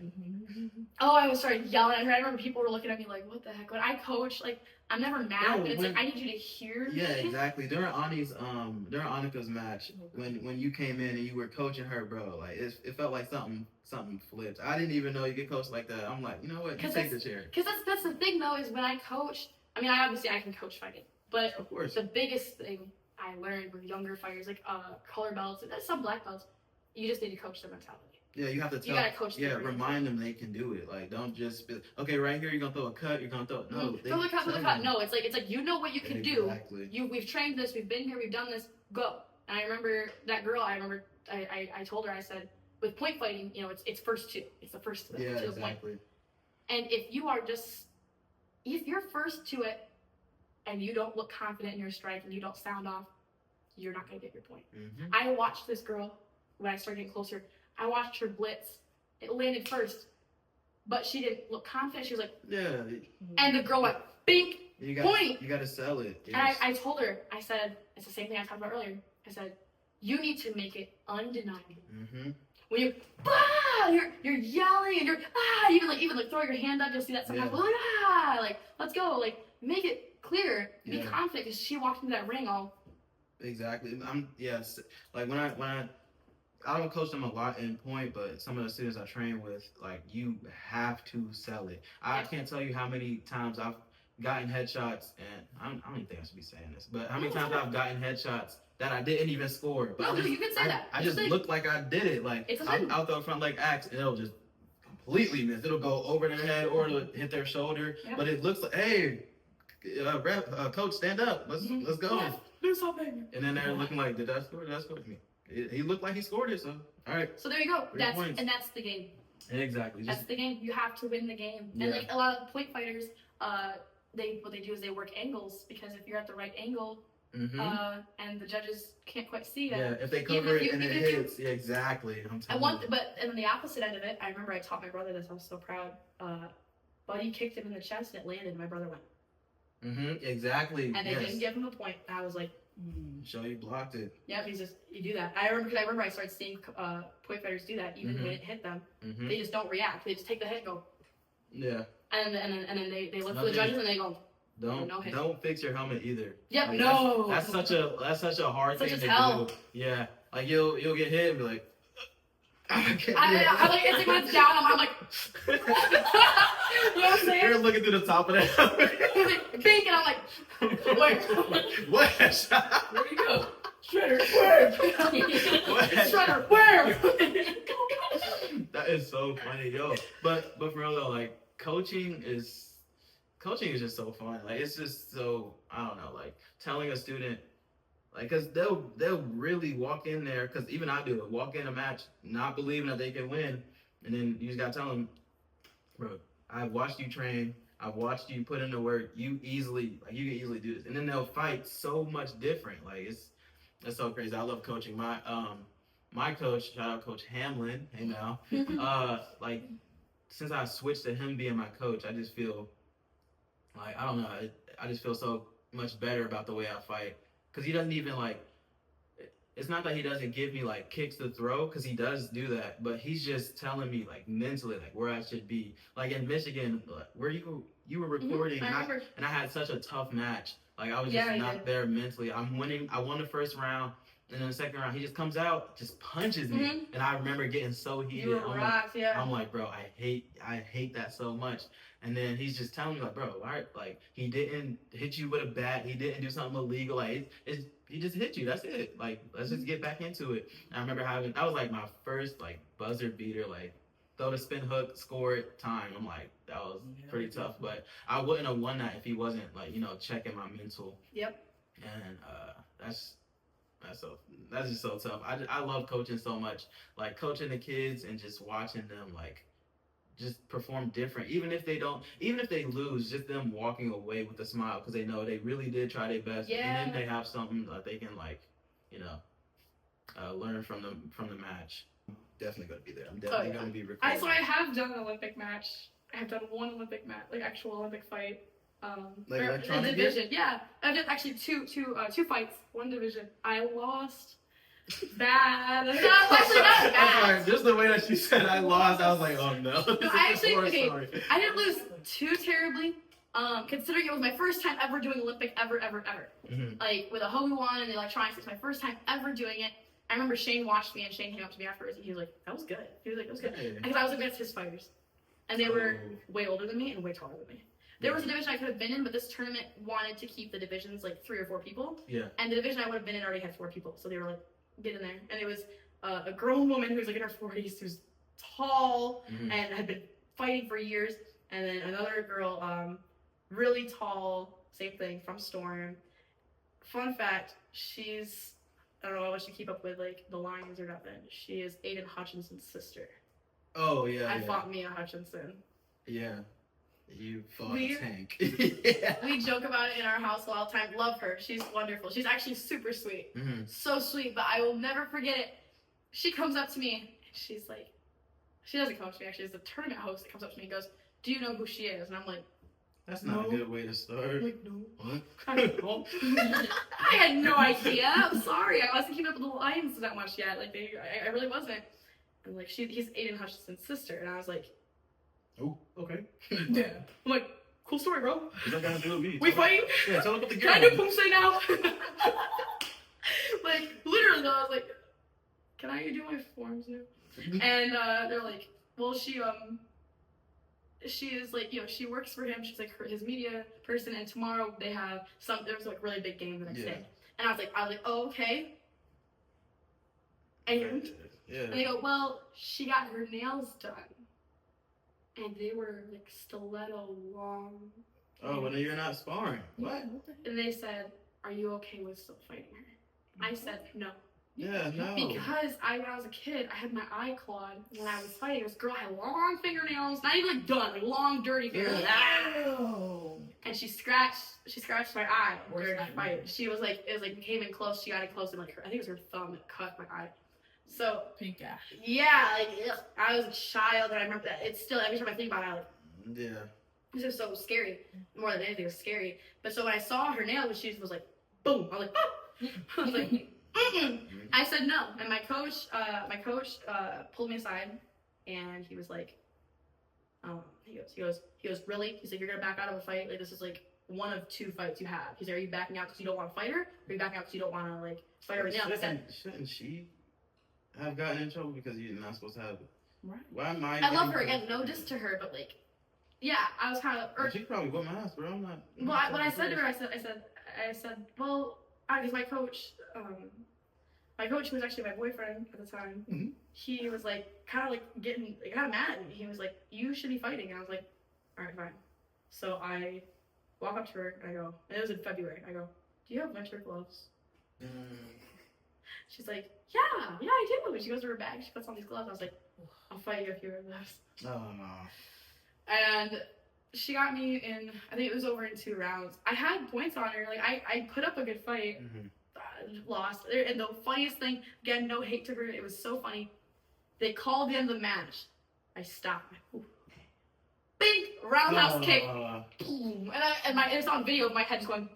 I was starting yelling at her. I remember people were looking at me like, what the heck? When I coach, like, I'm never mad, but it's like, I need you to hear me. Yeah, exactly. During Annika's match, when you came in and you were coaching her, bro, like, it felt like something flipped. I didn't even know you could coach like that. I'm like, you know what? You take the chair. Because that's the thing, though, is when I coach, I mean, I can coach fighting, but of course, the biggest thing I learned with younger fighters, like color belts, and some black belts, you just need to coach their mentality. Yeah, you have to tell. You gotta coach them. Yeah, remind them they can do it. Like, don't just be, okay, right here you're gonna throw a cut. You're gonna throw no. Throw the cut. No, it's like you know what you can exactly. do. We've trained this. We've been here. We've done this. Go. And I remember that girl. I told her. I said, with point fighting, you know, it's first two. It's the first to the exactly. point. And if you're first to it, and you don't look confident in your strike, and you don't sound off, you're not gonna get your point. Mm-hmm. I watched this girl when I started getting closer. I watched her blitz. It landed first, but she didn't look confident. She was like, yeah. And the girl went, bink, point. You got to sell it. Yes. And I told her, I said, it's the same thing I talked about earlier. I said, you need to make it undeniable. Mm-hmm. When you're yelling and you're even throw your hand up. You'll see that sometimes. Yeah. Like let's go. Like make it clear. Be confident because she walked into that ring all. Exactly. Like when I don't coach them a lot in point, but some of the students I train with, like, you have to sell it. I can't tell you how many times I've gotten headshots, and I don't even think I should be saying this, but how many times I've gotten headshots that I didn't even score. But you can say that. I just look like I did it. Like, I'll throw a front leg axe, and it'll just completely miss. It'll go over their head or it'll hit their shoulder, but it looks like, hey, coach, stand up. Let's go. Yes, do something. And then they're looking like, did I score? Did I score? He looked like he scored it, so all right. So there you go. That's the game. Exactly. That's the game. You have to win the game. And like a lot of point fighters, what they do is they work angles, because if you're at the right angle, and the judges can't quite see that. Yeah, if they cover it and it hits, exactly. But on the opposite end of it, I remember I taught my brother this. I was so proud. Buddy kicked him in the chest and it landed. And my brother went. Exactly. And they didn't give him a point. And I was like, show you blocked it. Yeah, you do that. I remember I started seeing point fighters do that even when it hit them. They just don't react. They just take the hit and go. Yeah. And then they look for the judges and they go. Don't fix your helmet either. Yep. Like, no. That's such a hard thing to do. Yeah. Like you'll get hit and be like. I'm like, it's like when it's down, I'm like, you know what I'm saying? You're looking through the top of that. Bink, and I'm like, where? What? Where you go? Shredder, where? Shredder, where? That is so funny, yo. But for real though, like coaching is just so fun. Like it's just so, I don't know, like telling a student. Like, cause they'll really walk in there, cause even I do it. Walk in a match, not believing that they can win, and then you just gotta tell them, bro, I've watched you train, I've watched you put in the work. You can easily do this, and then they'll fight so much different. Like it's so crazy. I love coaching. My coach, shout out Coach Hamlin, hey now, like since I switched to him being my coach, I just feel like I don't know. I just feel so much better about the way I fight. Because he doesn't even like, it's not that he doesn't give me like kicks to throw, because he does do that, but he's just telling me like mentally like where I should be. Like in Michigan, where you were recording, and I had such a tough match. Like I was just not there mentally. I'm winning. I won the first round, and then the second round he just comes out, just punches me, and I remember getting so heated. You were rocked, I'm like, bro, I hate that so much. And then he's just telling me like, bro, all right, like he didn't hit you with a bat, he didn't do something illegal, like he just hit you. That's it. Like let's just get back into it. And I remember that was like my first like buzzer beater, like throw the spin hook, score it, time. I'm like, that was pretty tough, but I wouldn't have won that if he wasn't like, checking my mental. Yep. And that's just so tough. I love coaching so much, like coaching the kids and just watching them like just perform different, even if they lose, just them walking away with a smile because they know they really did try their best, and then they have something that they can like, learn from the match. definitely gonna be there. I'm definitely gonna be So recording. I have done an Olympic match. I have done one Olympic match, like actual Olympic fight. Like or electronic a division. Yeah, I've done actually two fights, one division. I lost. Bad. No, actually not bad. I'm sorry, just the way that she said I lost, I was like, oh no. No, I actually, okay, I didn't lose too terribly, considering it was my first time ever doing Olympic ever. Mm-hmm. Like, with a Holy-One and the electronics, it's my first time ever doing it. I remember Shane watched me, and Shane came up to me afterwards, and he was like, that was good. He was like, that was good. Because I was against his fighters. And they were way older than me and way taller than me. There was a division I could have been in, but this tournament wanted to keep the divisions, like, 3 or 4 people. Yeah. And the division I would have been in already had 4 people, so they were like, get in there. And it was a grown woman who was like in her 40s, who's tall and had been fighting for years, and then another girl, really tall, same thing, from Storm. Fun fact, she's, I don't know what she keep up with, like, the Lions or nothing. She is Aiden Hutchinson's sister. Oh, yeah. I fought Mia Hutchinson. Yeah. You fought Tank. We joke about it in our house all the time. Love her. She's wonderful. She's actually super sweet. Mm-hmm. So sweet, but I will never forget it. She comes up to me, and she's like, she doesn't come up to me, actually. It's the tournament host that comes up to me and goes, do you know who she is? And I'm like, that's not a good way to start. I'm like, no. What? I don't know. I had no idea. I'm sorry. I wasn't keeping up with the Lions that much yet. Like, I really wasn't. And like, he's Aiden Hutchinson's sister, and I was like, oh, okay. yeah. I'm like, cool story, bro. You don't gotta do it, me. We fighting? Yeah, tell them what the Can I do Pumse now? Like, literally, though, I was like, can I do my forms now? And they're like, well, she is like, you know, she works for him. She's like his media person, and tomorrow they have there's like really big game the next day. And I was like, oh, okay. And they go, well, she got her nails done. And they were like stiletto long. Oh, well, then you're not sparring. What? And they said, are you okay with still fighting her? I said, no. Yeah, no. Because when I was a kid, I had my eye clawed when I was fighting. This girl had long fingernails, not even like done, like long, dirty fingernails. And she scratched my eye during the fight. She was like, it was like came in close. She got in close, and like I think it was her thumb that cut my eye. So pink eye. Yeah, like I was a child, and I remember that. It's still every time I think about it, I like. Yeah. This was so scary. More than anything, it was scary. But so when I saw her nail, she was like, boom. I was like, ah! I was like, I said no, and my coach pulled me aside, and he was like, he goes, really? He's like, you're gonna back out of a fight? Like, this is like one of 2 fights you have. He's like, are you backing out because you don't want to fight her, or are you backing out because you don't want to like fight her right now? Shouldn't she have gotten in trouble because you're not supposed to have it? Right. Why am I love her again. No diss to her, but like, yeah, I was kind of. She probably whipped my ass, bro. I'm not. Well, when I said to her, I said, well, because my coach who was actually my boyfriend at the time, he was like kind of like getting kind of mad at me. He was like, you should be fighting, and I was like, all right, fine. So I walk up to her and I go, and it was in February. I go, do you have winter gloves? She's like, yeah, I do. And she goes to her bag. She puts on these gloves. I was like, I'll fight you if you wear those. Oh no. And she got me in, I think it was over in 2 rounds. I had points on her. Like, I put up a good fight. Lost. And the funniest thing, again, no hate to her, it was so funny. They called the end of the match. I stopped. Big roundhouse kick. Boom. And it's on video of my head just going.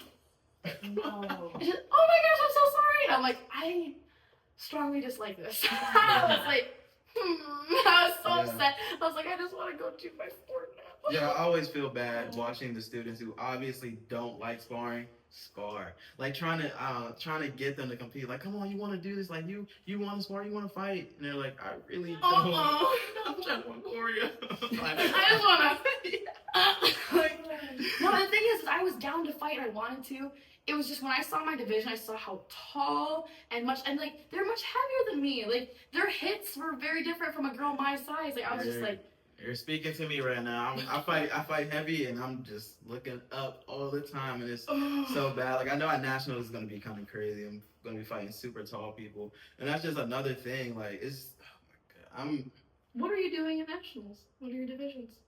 No. And she's, oh my gosh, I'm so sorry. And I'm like, I strongly dislike this. I was like, I was so upset. I was like, I just want to go do my sport now. Yeah, I always feel bad watching the students who obviously don't like sparring spar. Like trying to get them to compete. Like, come on, you want to do this? Like, you want to spar? You want to fight? And they're like, I really don't. I'm just want Gloria. I just want to. No, the thing is, I was down to fight. I wanted to. It was just when I saw my division, I saw how tall and like they're much heavier than me. Like their hits were very different from a girl my size. Like I was just like. You're speaking to me right now. I fight heavy, and I'm just looking up all the time, and it's so bad. Like I know at nationals is gonna be kind of crazy. I'm gonna be fighting super tall people, and that's just another thing. Like it's, oh my god, What are you doing in nationals? What are your divisions?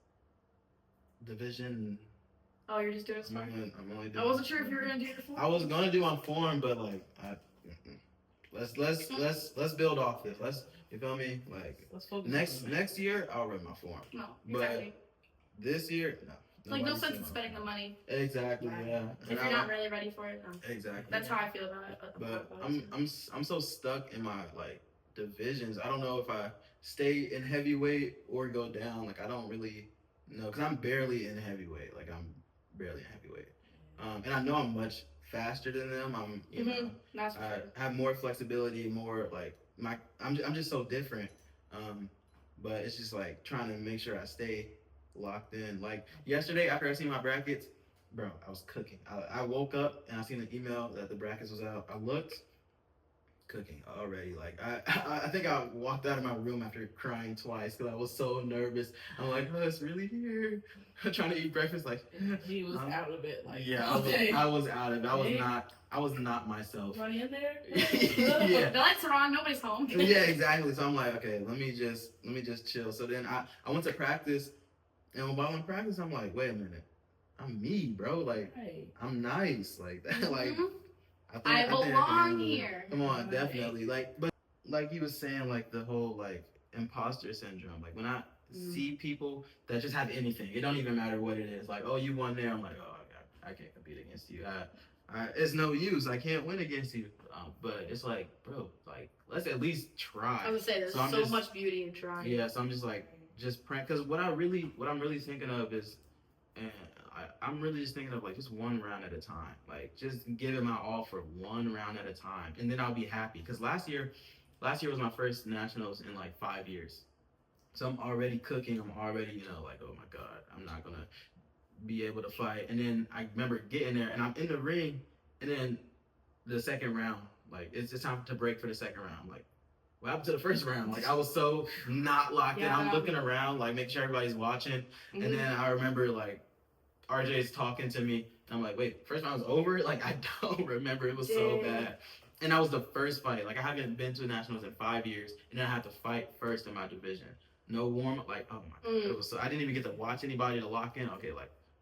Division. Oh, you're just doing sparring. I'm only doing. I wasn't sure if you were gonna do your form. I was gonna do on form, but like let's build off this. You feel me? Like Let's focus next year I'll run my form. No, But exactly. this year, no. Like no Nobody's sense seen in my spending the form. money Exactly, Right. yeah. if you're not really ready for it. No. Exactly. That's how I feel about it. But I'm so stuck in my like divisions. I don't know if I stay in heavyweight or go down. Like I don't really know because I'm barely in heavyweight. Like I'm barely in heavyweight. And I know I'm much faster than them. I'm you know That's for sure. I have more flexibility, more like I'm just so different. But it's just like trying to make sure I stay locked in. Like yesterday after I seen my brackets, bro, I was cooking. I woke up and I seen an email that the brackets was out. I looked, cooking already. Like I think I walked out of my room after crying twice because I was so nervous. I'm like, oh, it's really here. I'm trying to eat breakfast. Like He was out of it. Like yeah, I was out of it. I was not myself. Running in there. Yeah. The lights are on. Nobody's home. Yeah, exactly. So I'm like, okay, let me just chill. So then I went to practice, and while in practice, I'm like, wait a minute, I'm me, bro. Like Right. I'm nice, like that. Like I think belong here. Come on, Right. definitely. Like, but like he was saying, like the whole like imposter syndrome. Like when I see people that just have anything, it don't even matter what it is. Like, oh, you won there. I'm like, oh, I can't compete against you. It's no use. I can't win against you. But it's like, bro, like let's at least try. I was gonna say there's I'm so just- much beauty in trying. Yeah, so I'm just like, just prank. Because what I'm really thinking of is, and I'm really just thinking of like just one round at a time. Like just give it my all for one round at a time, and then I'll be happy. Because last year was my first nationals in like 5 years. So I'm already cooking. I'm already, like, oh my God, I'm not gonna be able to fight. And then I remember getting there, and I'm in the ring, and then the second round, like it's time to break for the second round. I'm like, what happened to the first round? Like I was so not locked in. I'm looking around, like making sure everybody's watching. And then I remember like RJ's talking to me, and I'm like, wait, first round was over? Like I don't remember. It was so bad. And that was the first fight. Like I haven't been to nationals in 5 years, and then I had to fight first in my division. No warm up. Like, oh my God. It was so I didn't even get to watch anybody to lock in.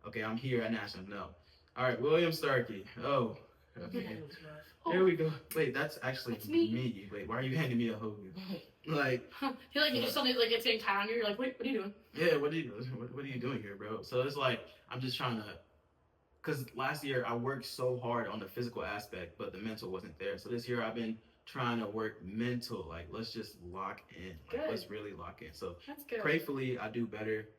Okay, I'm here at nationals. No. All right, William Starkey. Oh. Okay. Here we go. Wait, that's actually me. Wait, why are you handing me a Hogan? Like, you just suddenly like it's getting tight on you. You're like, wait, what are you doing? Yeah, what are you doing here, bro? So it's like I'm just trying to, cause last year I worked so hard on the physical aspect, but the mental wasn't there. So this year I've been trying to work mental. Like let's just lock in. Like, let's really lock in. So that's good. Gratefully I do better.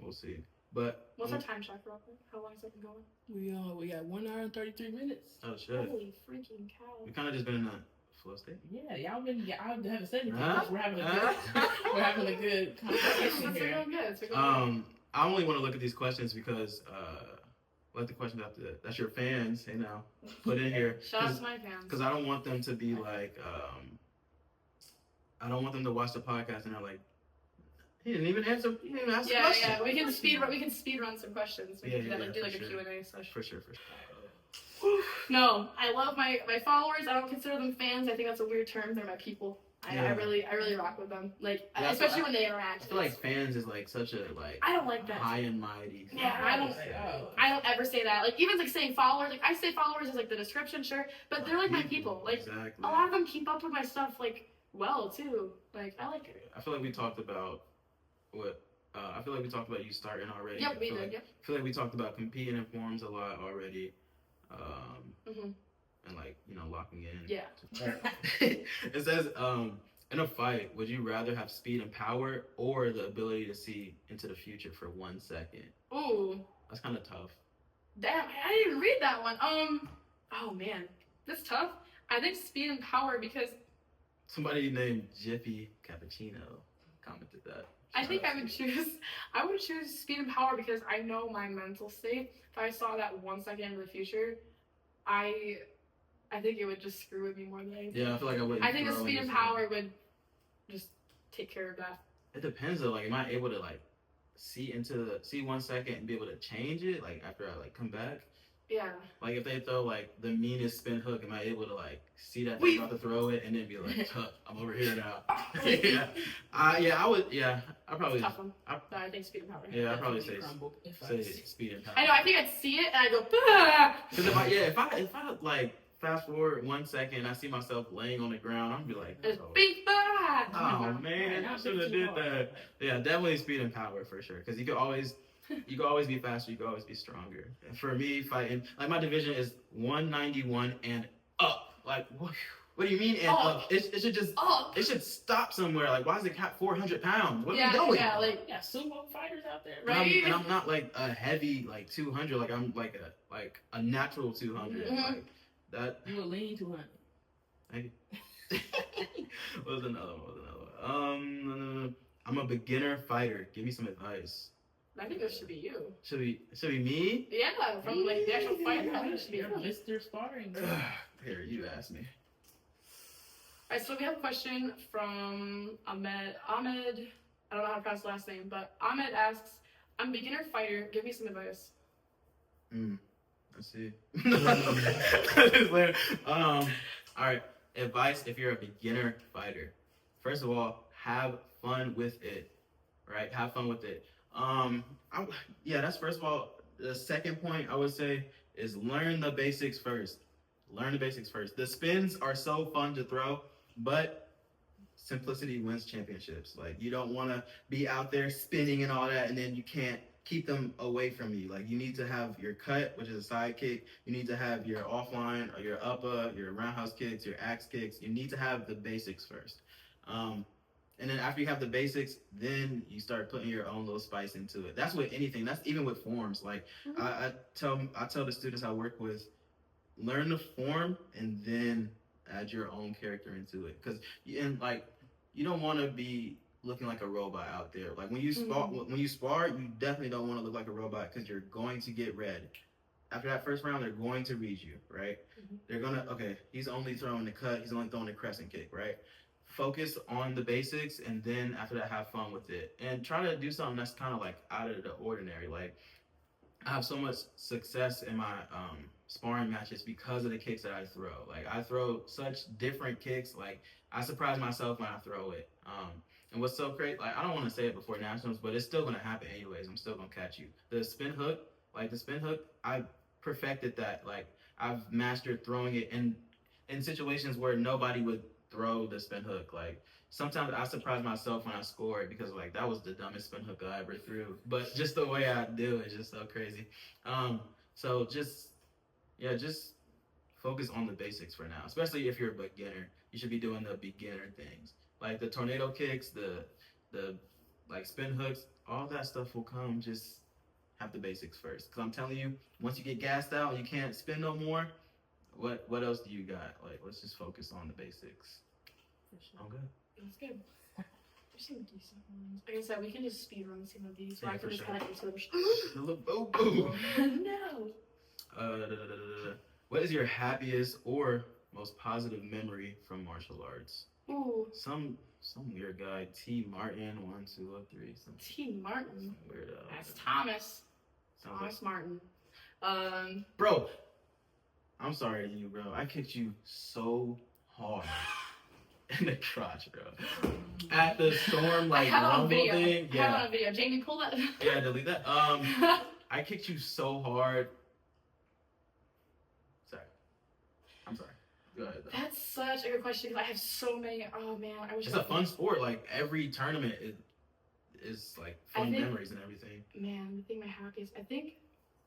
We'll see. But what's our time check, real quick? How long has it been going? We got 1 hour and 33 minutes. Oh shit. Holy freaking cow. We kind of just been in a flow state. Yeah, y'all been. I haven't said anything. We're having a good conversation here. It's been going good. I only want to look at these questions because let the questions after that's your fans. Hey now, put in here. Shout out to my fans. Because I don't want them to be like, I don't want them to watch the podcast and they're like, he didn't even answer. He didn't even ask a question. Yeah. We can speed run some questions. We can do like a Q&A session. For sure. No, I love my followers. I don't consider them fans. I think that's a weird term. They're my people. I really rock with them. Like especially when they interact. I feel like fans is like such a I don't like that. high and mighty. Yeah, I don't ever say that. Like even like saying followers. Like I say followers is like the description, sure, but they're like my people. Like exactly. A lot of them keep up with my stuff like well too. Like I like it. I feel like we talked about what. I feel like we talked about you starting already. Yep, we did. I feel like we talked about competing in forms a lot already. And like, locking in. Yeah. It says, in a fight, would you rather have speed and power or the ability to see into the future for 1 second? Ooh. That's kind of tough. Damn, I didn't read that one. Oh man, that's tough. I think speed and power because somebody named Jiffy Cappuccino commented that. I think I would choose speed and power because I know my mental state. If I saw that 1 second into the future, I think it would just screw with me more than anything. Yeah, I feel like I wouldn't. I think the speed and power would just take care of that. It depends though. Like, am I able to like see 1 second and be able to change it? Like after I like come back. Yeah. Like if they throw like the meanest spin hook, am I able to like see that they're about to throw it and then be like, I'm over here now? I would. Yeah, I probably. Tough one. I think speed and power. Yeah, I probably say speed and power. I know. I think I'd see it and I'd go. Ah! Because if I like fast forward 1 second, I see myself laying on the ground. I'm be like, It's oh, big back. oh man, I should have did that. Yeah, definitely speed and power for sure. Because you can always be faster. You can always be stronger. And for me, fighting like my division is 191 and up. Like what do you mean and up? It should just Up. it should stop somewhere. Like why is it cap 400 pounds? What are we doing? Yeah, like Yeah, sumo fighters out there. Right. And I'm not like a heavy like 200. Like I'm like a natural 200. Mhm. Like that. You a lean 200. What was another one? I'm a beginner fighter. Give me some advice. I think it should be you. Should be me? Yeah, from like the actual fighter. I think it should be you. You're Mr. Sparring. Here, you ask me. Alright, so we have a question from Ahmed. Ahmed, I don't know how to pronounce the last name, but Ahmed asks, I'm a beginner fighter. Give me some advice. Let's see. Alright, advice if you're a beginner fighter. First of all, have fun with it. Right? Have fun with it. That's first of all. The second point I would say is learn the basics first. Learn the basics first. The spins are so fun to throw, but simplicity wins championships. Like you don't want to be out there spinning and all that, and then you can't keep them away from you. Like you need to have your cut, which is a side kick. You need to have your offline or your upper, your roundhouse kicks, your axe kicks. You need to have the basics first. And then after you have the basics, then you start putting your own little spice into it. That's with anything. That's even with forms. Like I tell the students I work with, learn the form and then add your own character into it. Because you don't want to be looking like a robot out there. Like when you spar, you definitely don't want to look like a robot because you're going to get read. After that first round, they're going to read you, right? They're gonna he's only throwing the cut. He's only throwing the crescent kick, right? Focus on the basics and then after that have fun with it and try to do something that's kind of like out of the ordinary. Like I have so much success in my sparring matches because of the kicks that I throw. Like I throw such different kicks. Like I surprise myself when I throw it. And what's so great, like I don't want to say it before nationals, but it's still gonna happen anyways. I'm still gonna catch you. The spin hook, I perfected that. Like I've mastered throwing it in situations where nobody would throw the spin hook. Like sometimes I surprise myself when I score it because like that was the dumbest spin hook I ever threw. But just the way I do it is just so crazy. So just focus on the basics for now. Especially if you're a beginner, you should be doing the beginner things like the tornado kicks, the like spin hooks. All that stuff will come. Just have the basics first. Because I'm telling you, once you get gassed out and you can't spin no more, what else do you got? Like, let's just focus on the basics. For sure. I'm good. That's good. There's some decent ones. Like I said, we can just speed run some of these. Yeah, I can for just sure. kind of switch. No. What is your happiest or most positive memory from martial arts? Ooh. Some weird guy, T. Martin, 1, 2, 3. T. Martin. Some weirdo. That's Thomas. Sounds Thomas like, Martin. bro, I'm sorry to you, bro. I kicked you so hard in the crotch, bro. At the storm, like, I have it on rumble video. thing. I have it on video. Jamie, pull that. Yeah, delete that. I kicked you so hard. Sorry. I'm sorry. Go ahead, though. That's such a good question because I have so many. Oh man, I wish. It's a fun sport. Like, every tournament is like fun memories and everything. Man, the thing my happiest. I think.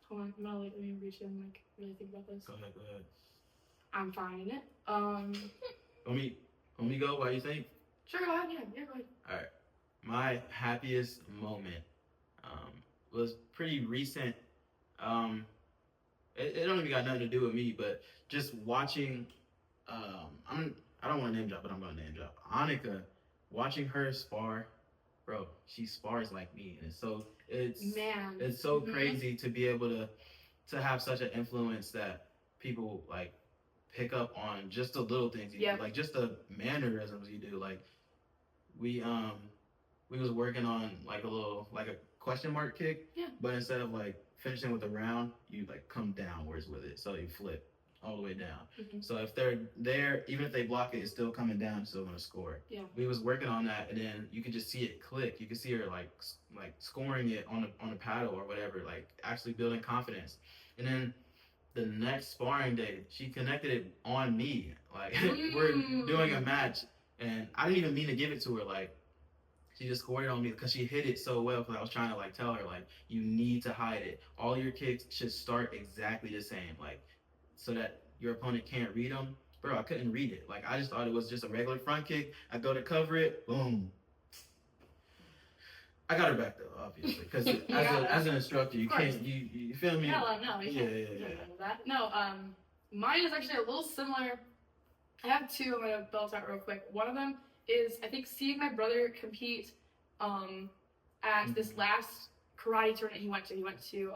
Hold on, I'm gonna let me reach in and really think about this. Go ahead. I'm finding it. Let me go. What do you think? Sure, go ahead. Yeah, go ahead. All right. My happiest moment was pretty recent. It don't even got nothing to do with me, but just watching. I don't want to name drop, but I'm gonna name drop Annika. Watching her spar, bro. She spars like me, and it's so crazy to be able to have such an influence that people like pick up on just the little things you do, like just the mannerisms you do. Like we was working on like a question mark kick, but instead of like finishing with a round, you like come downwards with it, so you flip all the way down. So if they're there, even if they block it, it's still coming down, it's still gonna score. We was working on that, and then you could just see it click. You could see her like scoring it on the paddle or whatever, like actually building confidence. And then the next sparring day, she connected it on me. Like we're doing a match, and I didn't even mean to give it to her. Like she just scored it on me because she hit it so well. Because I was trying to like tell her like you need to hide it. All your kicks should start exactly the same, like so that your opponent can't read them. Bro, I couldn't read it. Like I just thought it was just a regular front kick. I go to cover it, boom. I got her back though, obviously, because as an instructor, you can't you feel me? No, you can't. That. No, mine is actually a little similar. I have two I'm gonna belt out real quick. One of them is I think seeing my brother compete at this last karate tournament he went to. He went to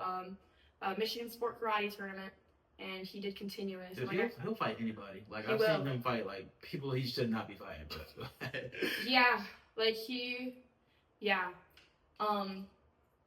a Michigan Sport Karate Tournament, and he did continuous. Dude, he'll fight anybody. Like I've seen him fight like people he should not be fighting. But yeah, like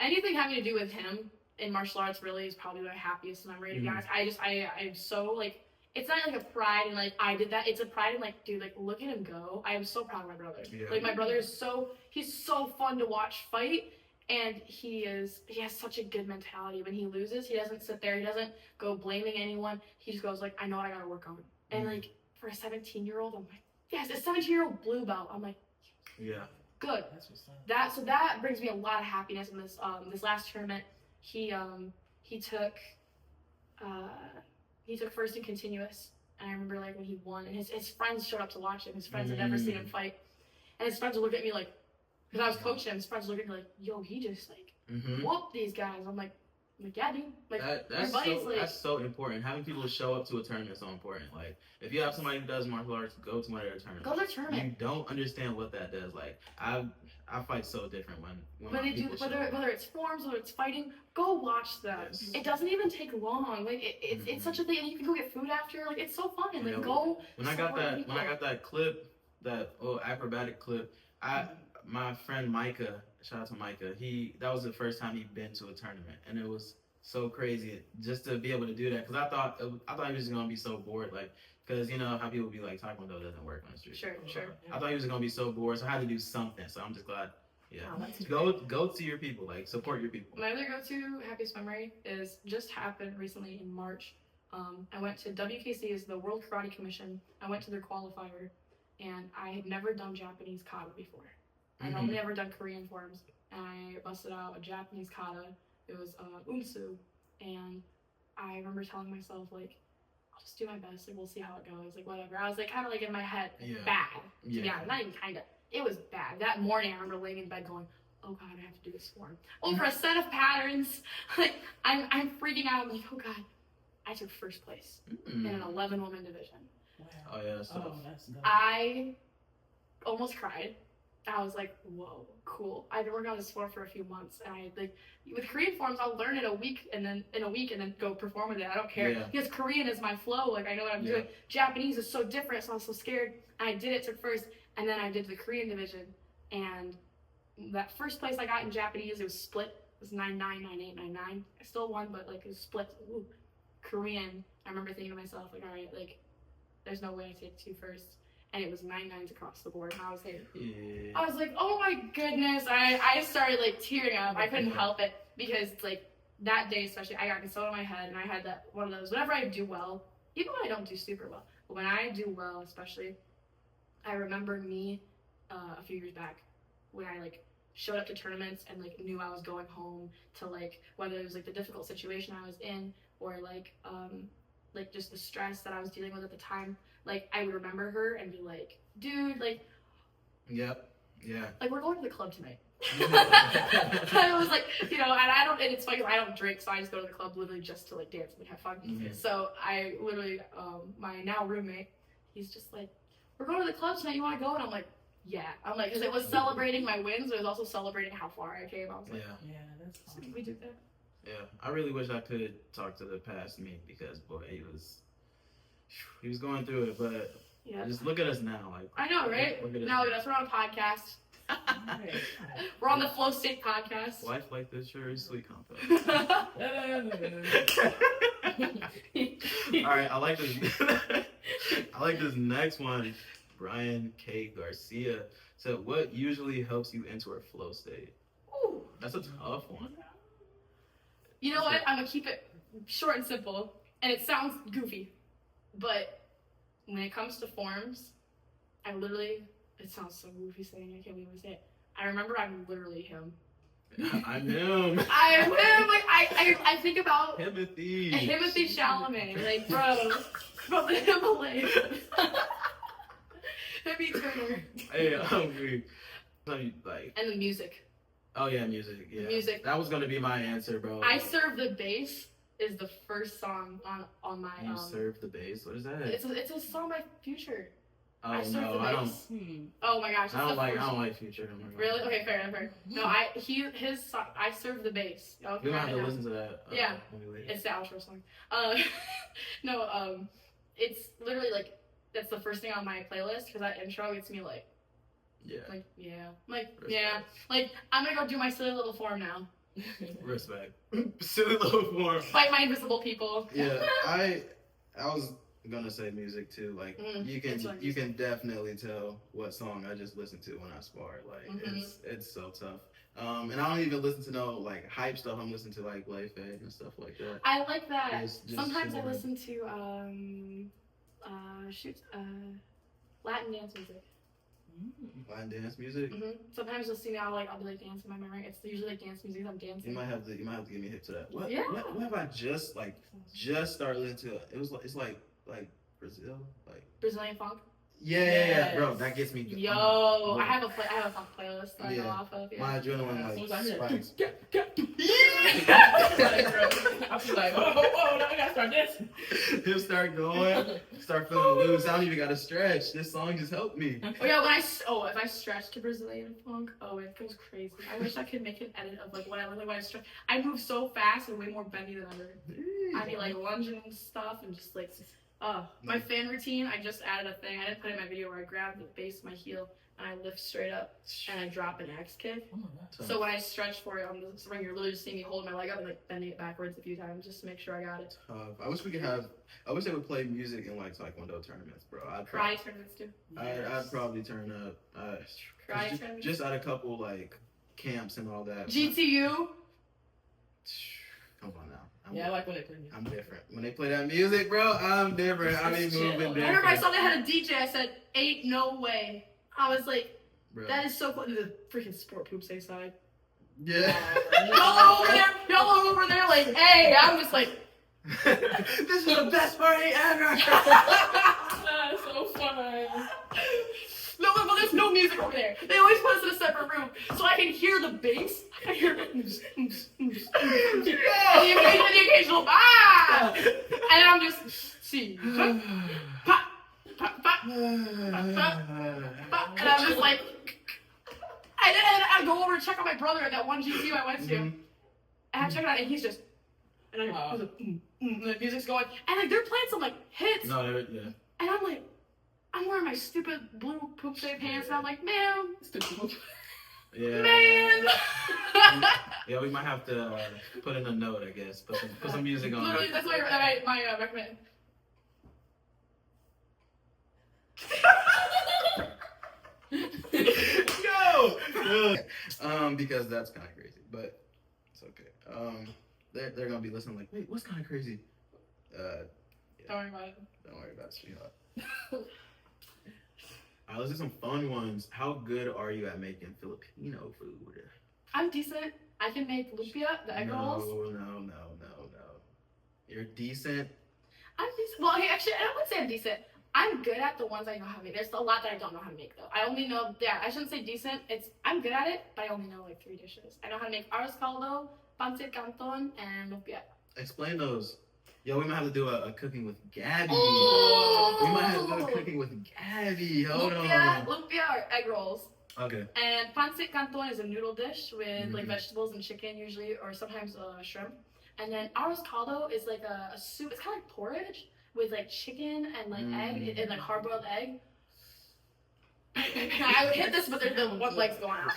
anything having to do with him in martial arts really is probably my happiest memory, to be honest. I'm so like, it's not like a pride and like I did that. It's a pride and like, dude, like look at him go. I am so proud of my brother. Yeah. Like my brother is he's so fun to watch fight, and he has such a good mentality. When he loses, he doesn't sit there. He doesn't go blaming anyone. He just goes like, I know what I gotta work on. And like for a 17-year-old, I'm like, yes, a 17-year-old blue belt. I'm like, yeah. Good. So that brings me a lot of happiness in this this last tournament. He took first in continuous, and I remember like when he won, and his friends showed up to watch him. His friends had never seen him fight, and his friends would look at me like, because I was coaching him. His friends would look at me like, yo, he just like whooped these guys. I'm like, yeah, dude. Like that's so important. Having people show up to a tournament is so important. Like if you have somebody who does martial arts, go to one of their tournaments. Go to their tournament. You don't understand what that does. Like I fight so different when they do whether it's forms, whether it's fighting, go watch them. Yes. It doesn't even take long. Like it's such a thing, and you can go get food after. Like it's so fun. And like go. When I got that clip, that acrobatic clip, my friend Micah, shout out to Micah, that was the first time he'd been to a tournament, and it was so crazy just to be able to do that, because I thought he was just gonna be so bored, like, because you know how people be like, taekwondo doesn't work on the street. Sure. I thought he was gonna be so bored, so I had to do something. So I'm just glad. Yeah, go to your people, like support your people. My other go-to happiest memory is just happened recently in March. I went to WKC, is the World Karate Commission. I went to their qualifier, and I had never done Japanese kata before. I'd only ever done Korean forms, and I busted out a Japanese kata. It was unsu, and I remember telling myself like, I'll just do my best, like we'll see how it goes, like whatever. I was like kind of like in my head, bad. Yeah, not even kind of. It was bad. That morning I remember laying in bed going, oh god, I have to do this form. Over a set of patterns, like I'm freaking out. I'm like, oh god, I took first place in an 11-woman division. Wow. Oh yeah, that's tough. I almost cried. I was like, whoa, cool. I've been working on this form for a few months, and I like with Korean forms, I'll learn it in a week and then go perform with it. I don't care because Korean is my flow. Like I know what I'm doing. Japanese is so different, so I was so scared. And I did it, took first, and then I did the Korean division, and that first place I got in Japanese, it was split. It was 9-9, 9-8, 9-9. I still won, but like it was split. Ooh. Korean, I remember thinking to myself like, all right, like there's no way I take 2 firsts. And it was 9-9s across the board. And I was like, oh my goodness. I started like tearing up. I couldn't help it because like that day especially, I got so in my head, and I had that one of those. Whenever I do well, even when I don't do super well, but when I do well, especially, I remember me a few years back when I like showed up to tournaments and like knew I was going home to like whether it was like the difficult situation I was in or like just the stress that I was dealing with at the time. Like, I would remember her and be like, dude, like... Yep, yeah. Like, we're going to the club tonight. I was like, you know, and it's funny, I don't drink, so I just go to the club literally just to, like, dance and have fun. Mm-hmm. So, I literally, my now roommate, he's just like, we're going to the club tonight, you want to go? And I'm like, yeah. I'm like, because it was celebrating my wins, but it was also celebrating how far I came. I was like, yeah, that's awesome. We do that. Yeah, I really wish I could talk to the past me because, boy, he was going through it, but just look at us now. Like I know, right? Now look at us. We're on a podcast. We're on the Flow State podcast. Life like this sure is sweet, compo. All right, I like this. I like this next one. Brian K. Garcia said, "What usually helps you enter a flow state?" Ooh, that's a tough one. You know what? I'm gonna keep it short and simple. and it sounds goofy, but when it comes to forms, it sounds so goofy saying I can't believe I say it. I remember I'm literally him. I'm him. I am him. Like I think about Timothy Chalamet, like bro, from the Himalayas. Timmy Turner. Hey, I'm hungry. Like, and the music. Oh yeah, music. Yeah, music. That was gonna be my answer, bro. I Serve the Bass is the first song on my. You Serve the Bass. What is that? It's a song by Future. Oh I Serve no, the I Bass. don't. Oh my gosh, I don't like Future. Really? Okay, fair. No, his song, I Serve the Bass. We might have to listen to that. Yeah, it's the outro song. It's literally like that's the first thing on my playlist because that intro gets me like. Like I'm gonna go do my silly little form now. Respect. Silly little form. Fight my invisible people. Yeah, I was gonna say music too. Like you can definitely tell what song I just listened to when I spar. Like it's so tough. And I don't even listen to no like hype stuff. I'm listening to like Blade Fade and stuff like that. I like that. Just Sometimes I listen to Latin dance music. Latin dance music. Sometimes you'll see me. I'll be like dancing my memory. It's usually like dance music. I'm dancing. You might have to give me a hip to that. What? Yeah. What have I just started listening to? It's like Brazil, like Brazilian funk. Yeah, bro, that gets me. Yo, I have a funk playlist that I go off of. Yeah. My adrenaline spikes. I was like, whoa, now I gotta start dancing. He'll start going, start feeling loose. I don't even gotta stretch. This song just helped me. Oh yeah, if I stretch to Brazilian funk, it goes crazy. I wish I could make an edit of like what I look like when I stretch. I move so fast and way more bendy than ever. I be like lunging and stuff and just like. My fan routine, I just added a thing. I didn't put it in my video where I grab the base of my heel and I lift straight up and I drop an X kick. Oh my God. So when I stretch for it on the ring, you're literally just seeing me holding my leg up and like bending it backwards a few times just to make sure I got it. I wish they would play music in like taekwondo tournaments, bro. Cry tournaments too. I'd probably turn up. Cry tournaments? Just at a couple like camps and all that. GTU? Come on now. I like when they play music. I'm different. When they play that music, bro, I'm different. I be moving different. I remember I saw they had a DJ. I said, ain't no way. I was like, bro. That is so cool. The freaking sport poops inside. Yeah. Y'all over there like, hey, I'm just like. This is the best party ever. That's so fun. No, but there's no music over there. They always put us in a separate room, so I can hear the bass. I hear and the occasional and I'm just see, pop, pop, pop, and I'm just like, and then I go over and check on my brother at that one GTU I went to, and I check it out, and he's just, and the music's going, and like they're playing some like hits, and I'm like. I'm wearing my stupid blue poop day pants, and I'm like, man. Yeah. Man. Yeah, we might have to put in a note, I guess. Put some music on. Literally, that's my recommend. No. Because that's kind of crazy, but it's okay. They're gonna be listening like, wait, what's kind of crazy? Yeah. Don't worry about it. Don't worry about it, sweetheart. Let's do some fun ones. How good are you at making Filipino food? I'm decent. I can make lumpia, the egg rolls. No. You're decent? I'm decent. Well, actually, I wouldn't say I'm decent. I'm good at the ones I know how to make. There's a lot that I don't know how to make, though. I only know, I shouldn't say decent. I'm good at it, but I only know like 3 dishes. I know how to make arroz caldo, pancit canton, and lumpia. Explain those. Yo, we might have to do a cooking with Gabby. Oh! We might have to do a cooking with Gabby. Hold on. Lumpia are egg rolls. Okay. And pancit canton is a noodle dish with like vegetables and chicken usually, or sometimes shrimp. And then arroz caldo is like a soup. It's kind of like porridge with like chicken and like egg and like hard-boiled egg. I would hit this, but the one leg's going out.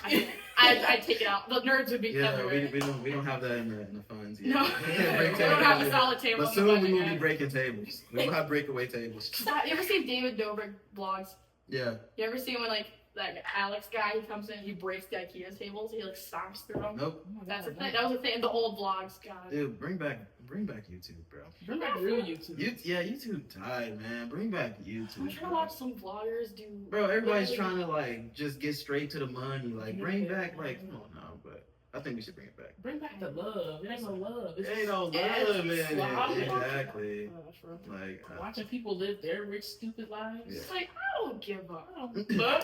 I'd take it out. The nerds would be everywhere. we don't have that in the funds yet. No, we don't have a solid table. But soon we will be breaking tables. We will have breakaway tables. You ever see David Dobrik vlogs? Yeah. You ever see when like that Alex guy, he comes in, he breaks the IKEA tables, he like stomps through them. Nope. That's a thing. That was a thing in the old vlogs, God. Dude, bring back YouTube, bro. Bring back real YouTube. YouTube died, man. Bring back YouTube. I'm trying to watch some vloggers do. Bro, everybody's trying to like just get straight to the money. Like, bring back like, come on now, but I think we should bring it back. Bring back the love. It ain't no love. It ain't no love, man. Exactly. Like watching people live their rich, stupid lives. Yeah. It's like I don't give up.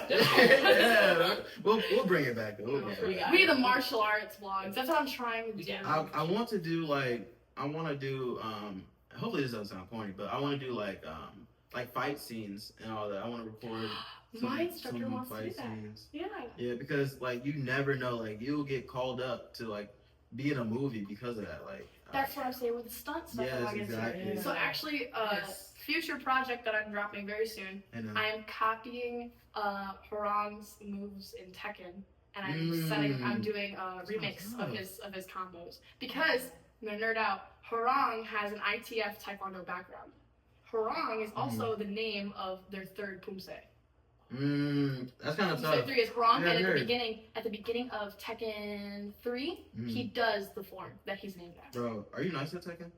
Yeah, we'll bring it back though. We'll bring it back. We the martial arts vlogs. That's what I'm trying to do. I want to do hopefully this doesn't sound corny, but I want to do like fight scenes and all that. I want to record My instructor wants to do fight that. scenes. Yeah. Yeah, because like you never know, like you'll get called up to like be in a movie because of that. Like That's what I'm saying with the stunt stuff. Yes, exactly. So actually, future project that I'm dropping very soon. I am copying Harang's moves in Tekken, and I'm doing a remix of his combos because I'm gonna nerd out. Harang has an ITF Taekwondo background. Harang is also the name of their third Pumse. That's kind of tough. Pumse 3 is Harang, and at the beginning of Tekken 3, he does the form that he's named after. Bro, are you nice at Tekken?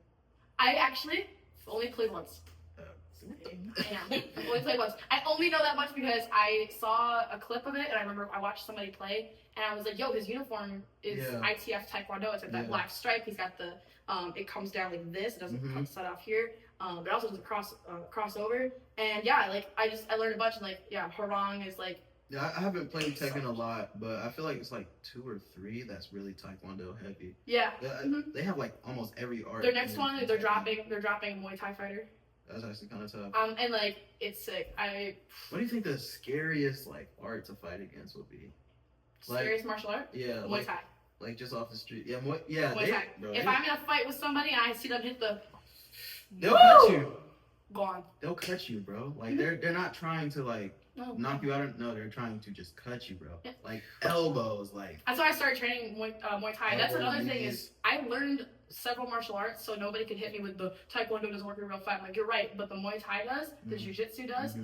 I actually only played once. I only played once. I only know that much because I saw a clip of it, and I remember I watched somebody play, and I was like, "Yo, his uniform is ITF Taekwondo. It's like that black stripe. He's got the it comes down like this. It doesn't set off here, but it also doesn't cross over. And yeah, like I learned a bunch. And like Harang is like. Yeah, I haven't played Tekken a lot, but I feel like it's like 2 or 3 that's really Taekwondo heavy. Yeah. They have like almost every art. Their next one, they're dropping a Muay Thai fighter. That's actually kind of tough. And like it's sick. What do you think the scariest like art to fight against would be? Scariest martial art? Yeah. Muay Thai. Like just off the street. Yeah, Muay Thai. Bro, if I'm in a fight with somebody and I see them hit they'll cut you. Gone. They'll cut you, bro. Like they're not trying to like knock you out. No, they're trying to just cut you, bro. Yeah. Like elbows, like. That's why I started training Muay Thai. That's another thing is I learned several martial arts, so nobody could hit me with the Taekwondo doesn't work in real fight. I'm like, you're right, but the Muay Thai does, the Jiu-Jitsu does.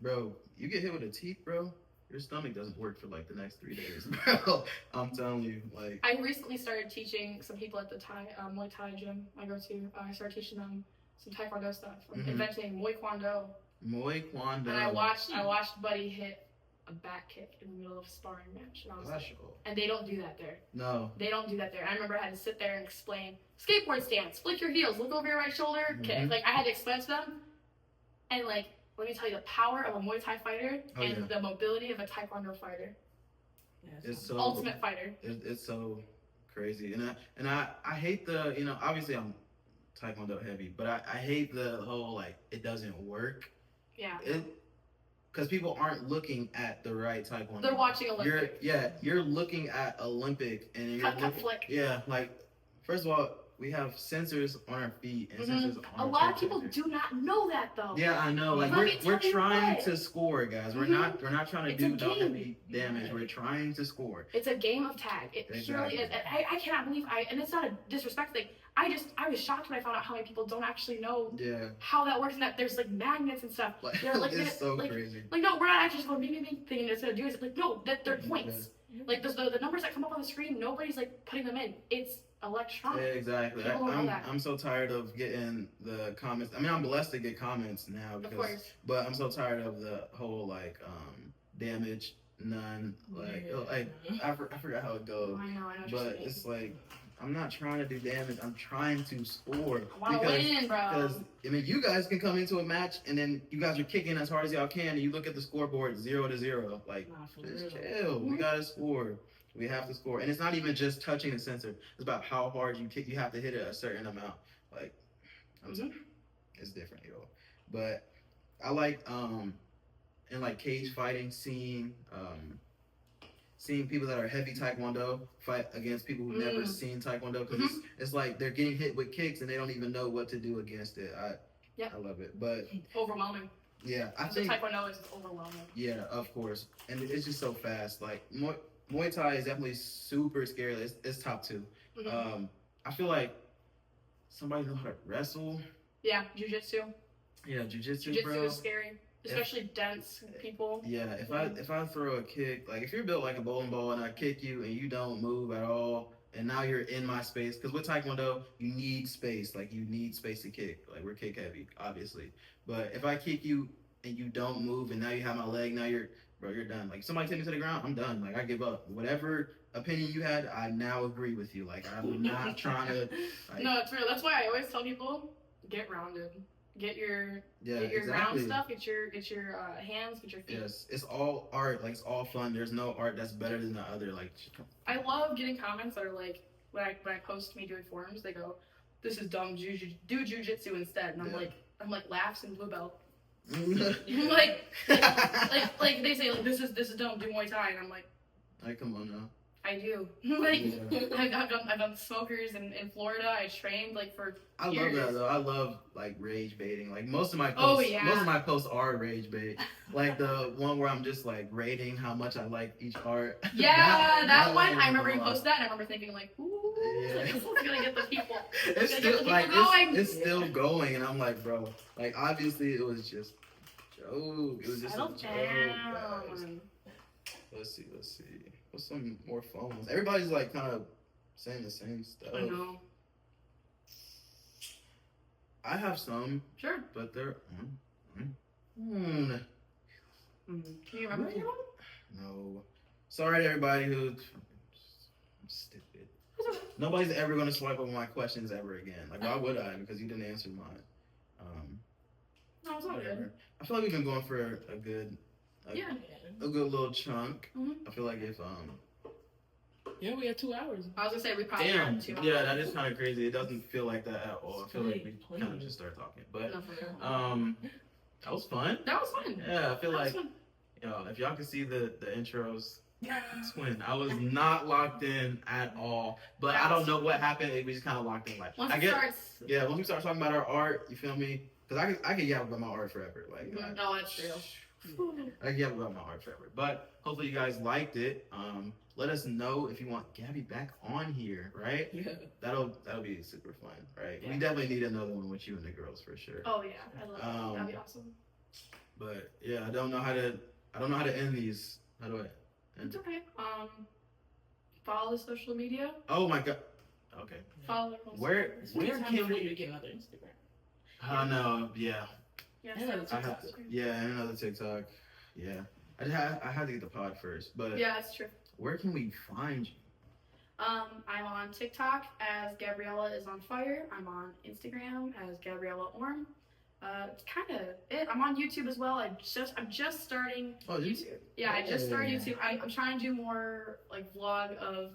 Bro, you get hit with a teeth, bro. Your stomach doesn't work for like the next 3 days, bro. I'm telling you, like. I recently started teaching some people at the Muay Thai gym I go to. I started teaching them some Taekwondo stuff. I'm inventing Muay Kwando. Muay Kwando. And I watched Buddy hit a back kick in the middle of a sparring match, and I was like, and they don't do that there. No. They don't do that there. I remember I had to sit there and explain skateboard stance, flick your heels, look over your right shoulder, kick. Like I had to explain to them, and like. Let me tell you the power of a Muay Thai fighter and the mobility of a Taekwondo fighter. It's so ultimate fighter. It's so crazy, and I hate the obviously I'm Taekwondo heavy, but I hate the whole like it doesn't work. Yeah. Because people aren't looking at the right Taekwondo. They're watching Olympic. You're looking at Olympic and you're cut flick. Yeah, like first of all. We have sensors on our feet and sensors on our A lot of people do not know that though. Yeah, I know. Like we're trying to score, guys. We're not trying to do no heavy damage. We're trying to score. It's a game of tag. It purely is. I cannot believe and it's not a disrespect thing. I was shocked when I found out how many people don't actually know how that works and that there's like magnets and stuff. They're like it's so crazy. Like no, we're not actually just going bing bing bing thing and it's gonna do it. Like no, that they're points. Like the numbers that come up on the screen, nobody's like putting them in. It's electronic. Yeah, exactly. I'm so tired of getting the comments. I mean, I'm blessed to get comments now but I'm so tired of the whole like damage none I forgot how it goes. I know but it's like I'm not trying to do damage. I'm trying to score. I want to win, bro. Because I mean, you guys can come into a match and then you guys are kicking as hard as y'all can, and you look at the scoreboard 0-0. Like, just chill. We gotta score. We have to score, and it's not even just touching the sensor. It's about how hard you kick. You have to hit it a certain amount. Like, it's different, yo. But I like in like cage fighting, seeing people that are heavy Taekwondo fight against people who've never seen Taekwondo, because it's like they're getting hit with kicks and they don't even know what to do against it. I love it, but overwhelming. Yeah, I think Taekwondo is overwhelming. Yeah, of course, and it's just so fast. Like Muay Thai is definitely super scary. It's top 2. I feel like somebody knows how to wrestle. Yeah, Jiu-Jitsu. Yeah, Jiu-Jitsu, Jiu-Jitsu bro. is scary. especially dense people. Yeah, if I throw a kick, like if you're built like a bowling ball and I kick you and you don't move at all, and now you're in my space, because with taekwondo you need space, like you need space to kick. Like we're kick heavy, obviously. But if I kick you and you don't move, and now you have my leg, now you're done. Like somebody take me to the ground, I'm done. Like I give up. Whatever opinion you had, I now agree with you. Like I'm not trying to. Like, No, it's real. That's why I always tell people get rounded. Get your exactly. ground stuff. Get your hands. Get your feet. Yes, it's all art. Like it's all fun. There's no art that's better than the other. Like I love getting comments that are like when I post me doing forums, they go, "This is dumb. Do jujitsu instead." And I'm like laughs and blue belt. like they say like this is dumb. Do Muay Thai, and I'm like, come on now. I do. Like I've done smokers in Florida. I trained like for years. Love that though. I love like rage baiting. Like most of my posts, most of my posts are rage bait. Like the one where I'm just like rating how much I like each part. Yeah, that one. I remember you posted that, and I remember thinking like, ooh, yeah. like, this is gonna get the people. It's still like it's still going, and I'm like, bro. Like obviously it was just a joke. It was just a joke. Guys. Let's see. What's some more fun ones? Everybody's like kind of saying the same stuff. I know. I have some. Sure. But they're. Can you remember anyone? No. Sorry to everybody who. I'm stupid. Nobody's ever going to swipe over my questions ever again. Like, why would I? Because you didn't answer mine. No, it's all good. I feel like we've been going for a good. A good little chunk. Mm-hmm. I feel like if Yeah, we had 2 hours. I was gonna say we probably damn. had 2 hours. Yeah, that is kind of crazy. It doesn't feel like that at all. I feel like we kind of just started talking. But that was fun. That was fun. Yeah, I feel like if y'all can see the intros, twin. I was not locked in at all. But I don't know what happened. We just kind of locked in. Like once once we start talking about our art, you feel me? Because I could yell about my art forever. Like no, that's true. I can yell about my art forever. But hopefully you guys liked it. Let us know if you want Gabby back on here, right? Yeah. That'll be super fun, right? Yeah. We definitely need another one with you and the girls for sure. Oh yeah, I love that. That'd be awesome. But yeah, I don't know how to end these. How do I end? It's okay. Follow the social media. Oh my god. Okay. Follow where can we get another Instagram? I know, yeah. Yeah, and another TikTok. Yeah. I had to get the pod first, but yeah, that's true. Where can we find you? I'm on TikTok as Gabriella is on fire. I'm on Instagram as Gabriella Orme. It's kind of it. I'm on YouTube as well. I'm just starting YouTube. Yeah, I just started YouTube. I'm trying to do more like vlog of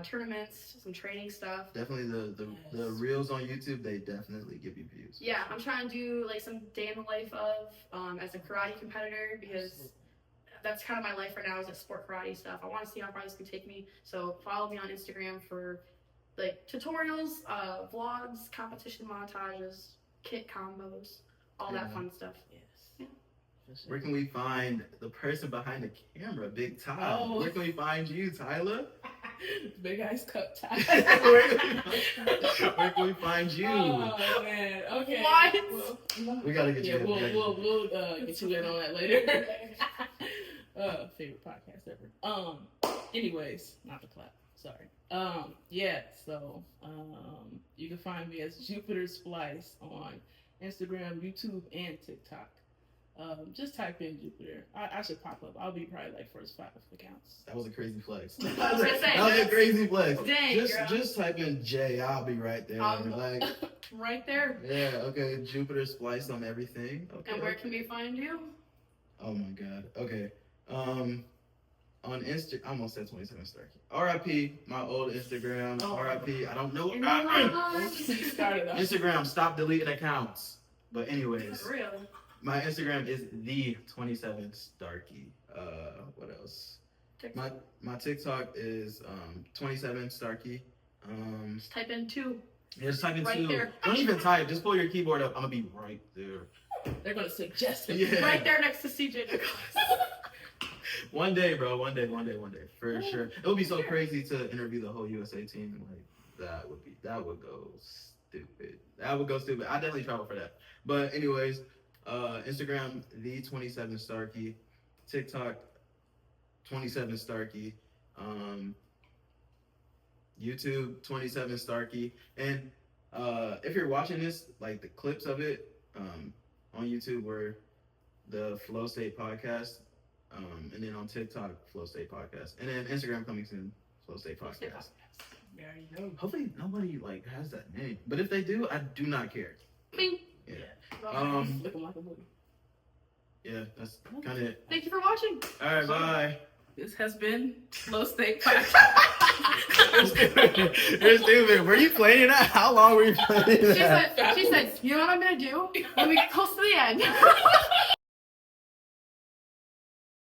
tournaments, some training stuff. Definitely the reels on YouTube, they definitely give you views. Yeah, I'm trying to do like some day in the life of as a karate competitor because that's kind of my life right now is like sport karate stuff. I want to see how far this can take me. So follow me on Instagram for like tutorials, vlogs, competition montages, kit combos, all that fun stuff. Yes. Yeah. Where can we find the person behind the camera, Big Ty? Where can we find you, Tyler? Big Ice Cup Ty. Where can we find you? Oh man, okay. What? We gotta get you. We'll get you in on that later. Favorite podcast ever. Anyways, not the clap. Sorry. So you can find me as Jupiter Splice on Instagram, YouTube, and TikTok. Just type in Jupiter. I should pop up. I'll be probably like first 5 accounts. That was a crazy flex. I was gonna say, that was a crazy flex. Dang, just type in J. I'll be right there. Like right there. Yeah. Okay. Jupiter Splice on everything. Okay. And where can we find you? Oh my God. Okay. On Insta, I almost said 27 Starkey. R.I.P. my old Instagram. R.I.P. I don't know. Instagram, stop deleting accounts. But anyways, For real. My Instagram is the 27 Starkey. What else? TikTok. My TikTok is 27 Starkey. Just type in 2. Yeah, just type in right 2. There. Don't even type. Just pull your keyboard up. I'm gonna be right there. They're gonna suggest it. Yeah. Right there next to CJ. One day, bro. One day, for sure. It would be so crazy to interview the whole USA team. Like that would go stupid. I definitely travel for that. But anyways, Instagram, the 27 Starkey. TikTok, 27 Starkey. YouTube, 27 Starkey. And if you're watching this, like the clips of it on YouTube were the Flow State Podcast. And then on TikTok, Flow State Podcast. And then Instagram coming soon, Flow State Podcast. There you go. Hopefully nobody like has that name. But if they do, I do not care. Bing. Yeah. Looking like a booty. Yeah, that's kind of it. Thank you for watching. All right, bye. This has been Flow State Podcast. You're stupid. Were you playing that? How long were you playing that? She said, you know what I'm gonna do when we get close to the end?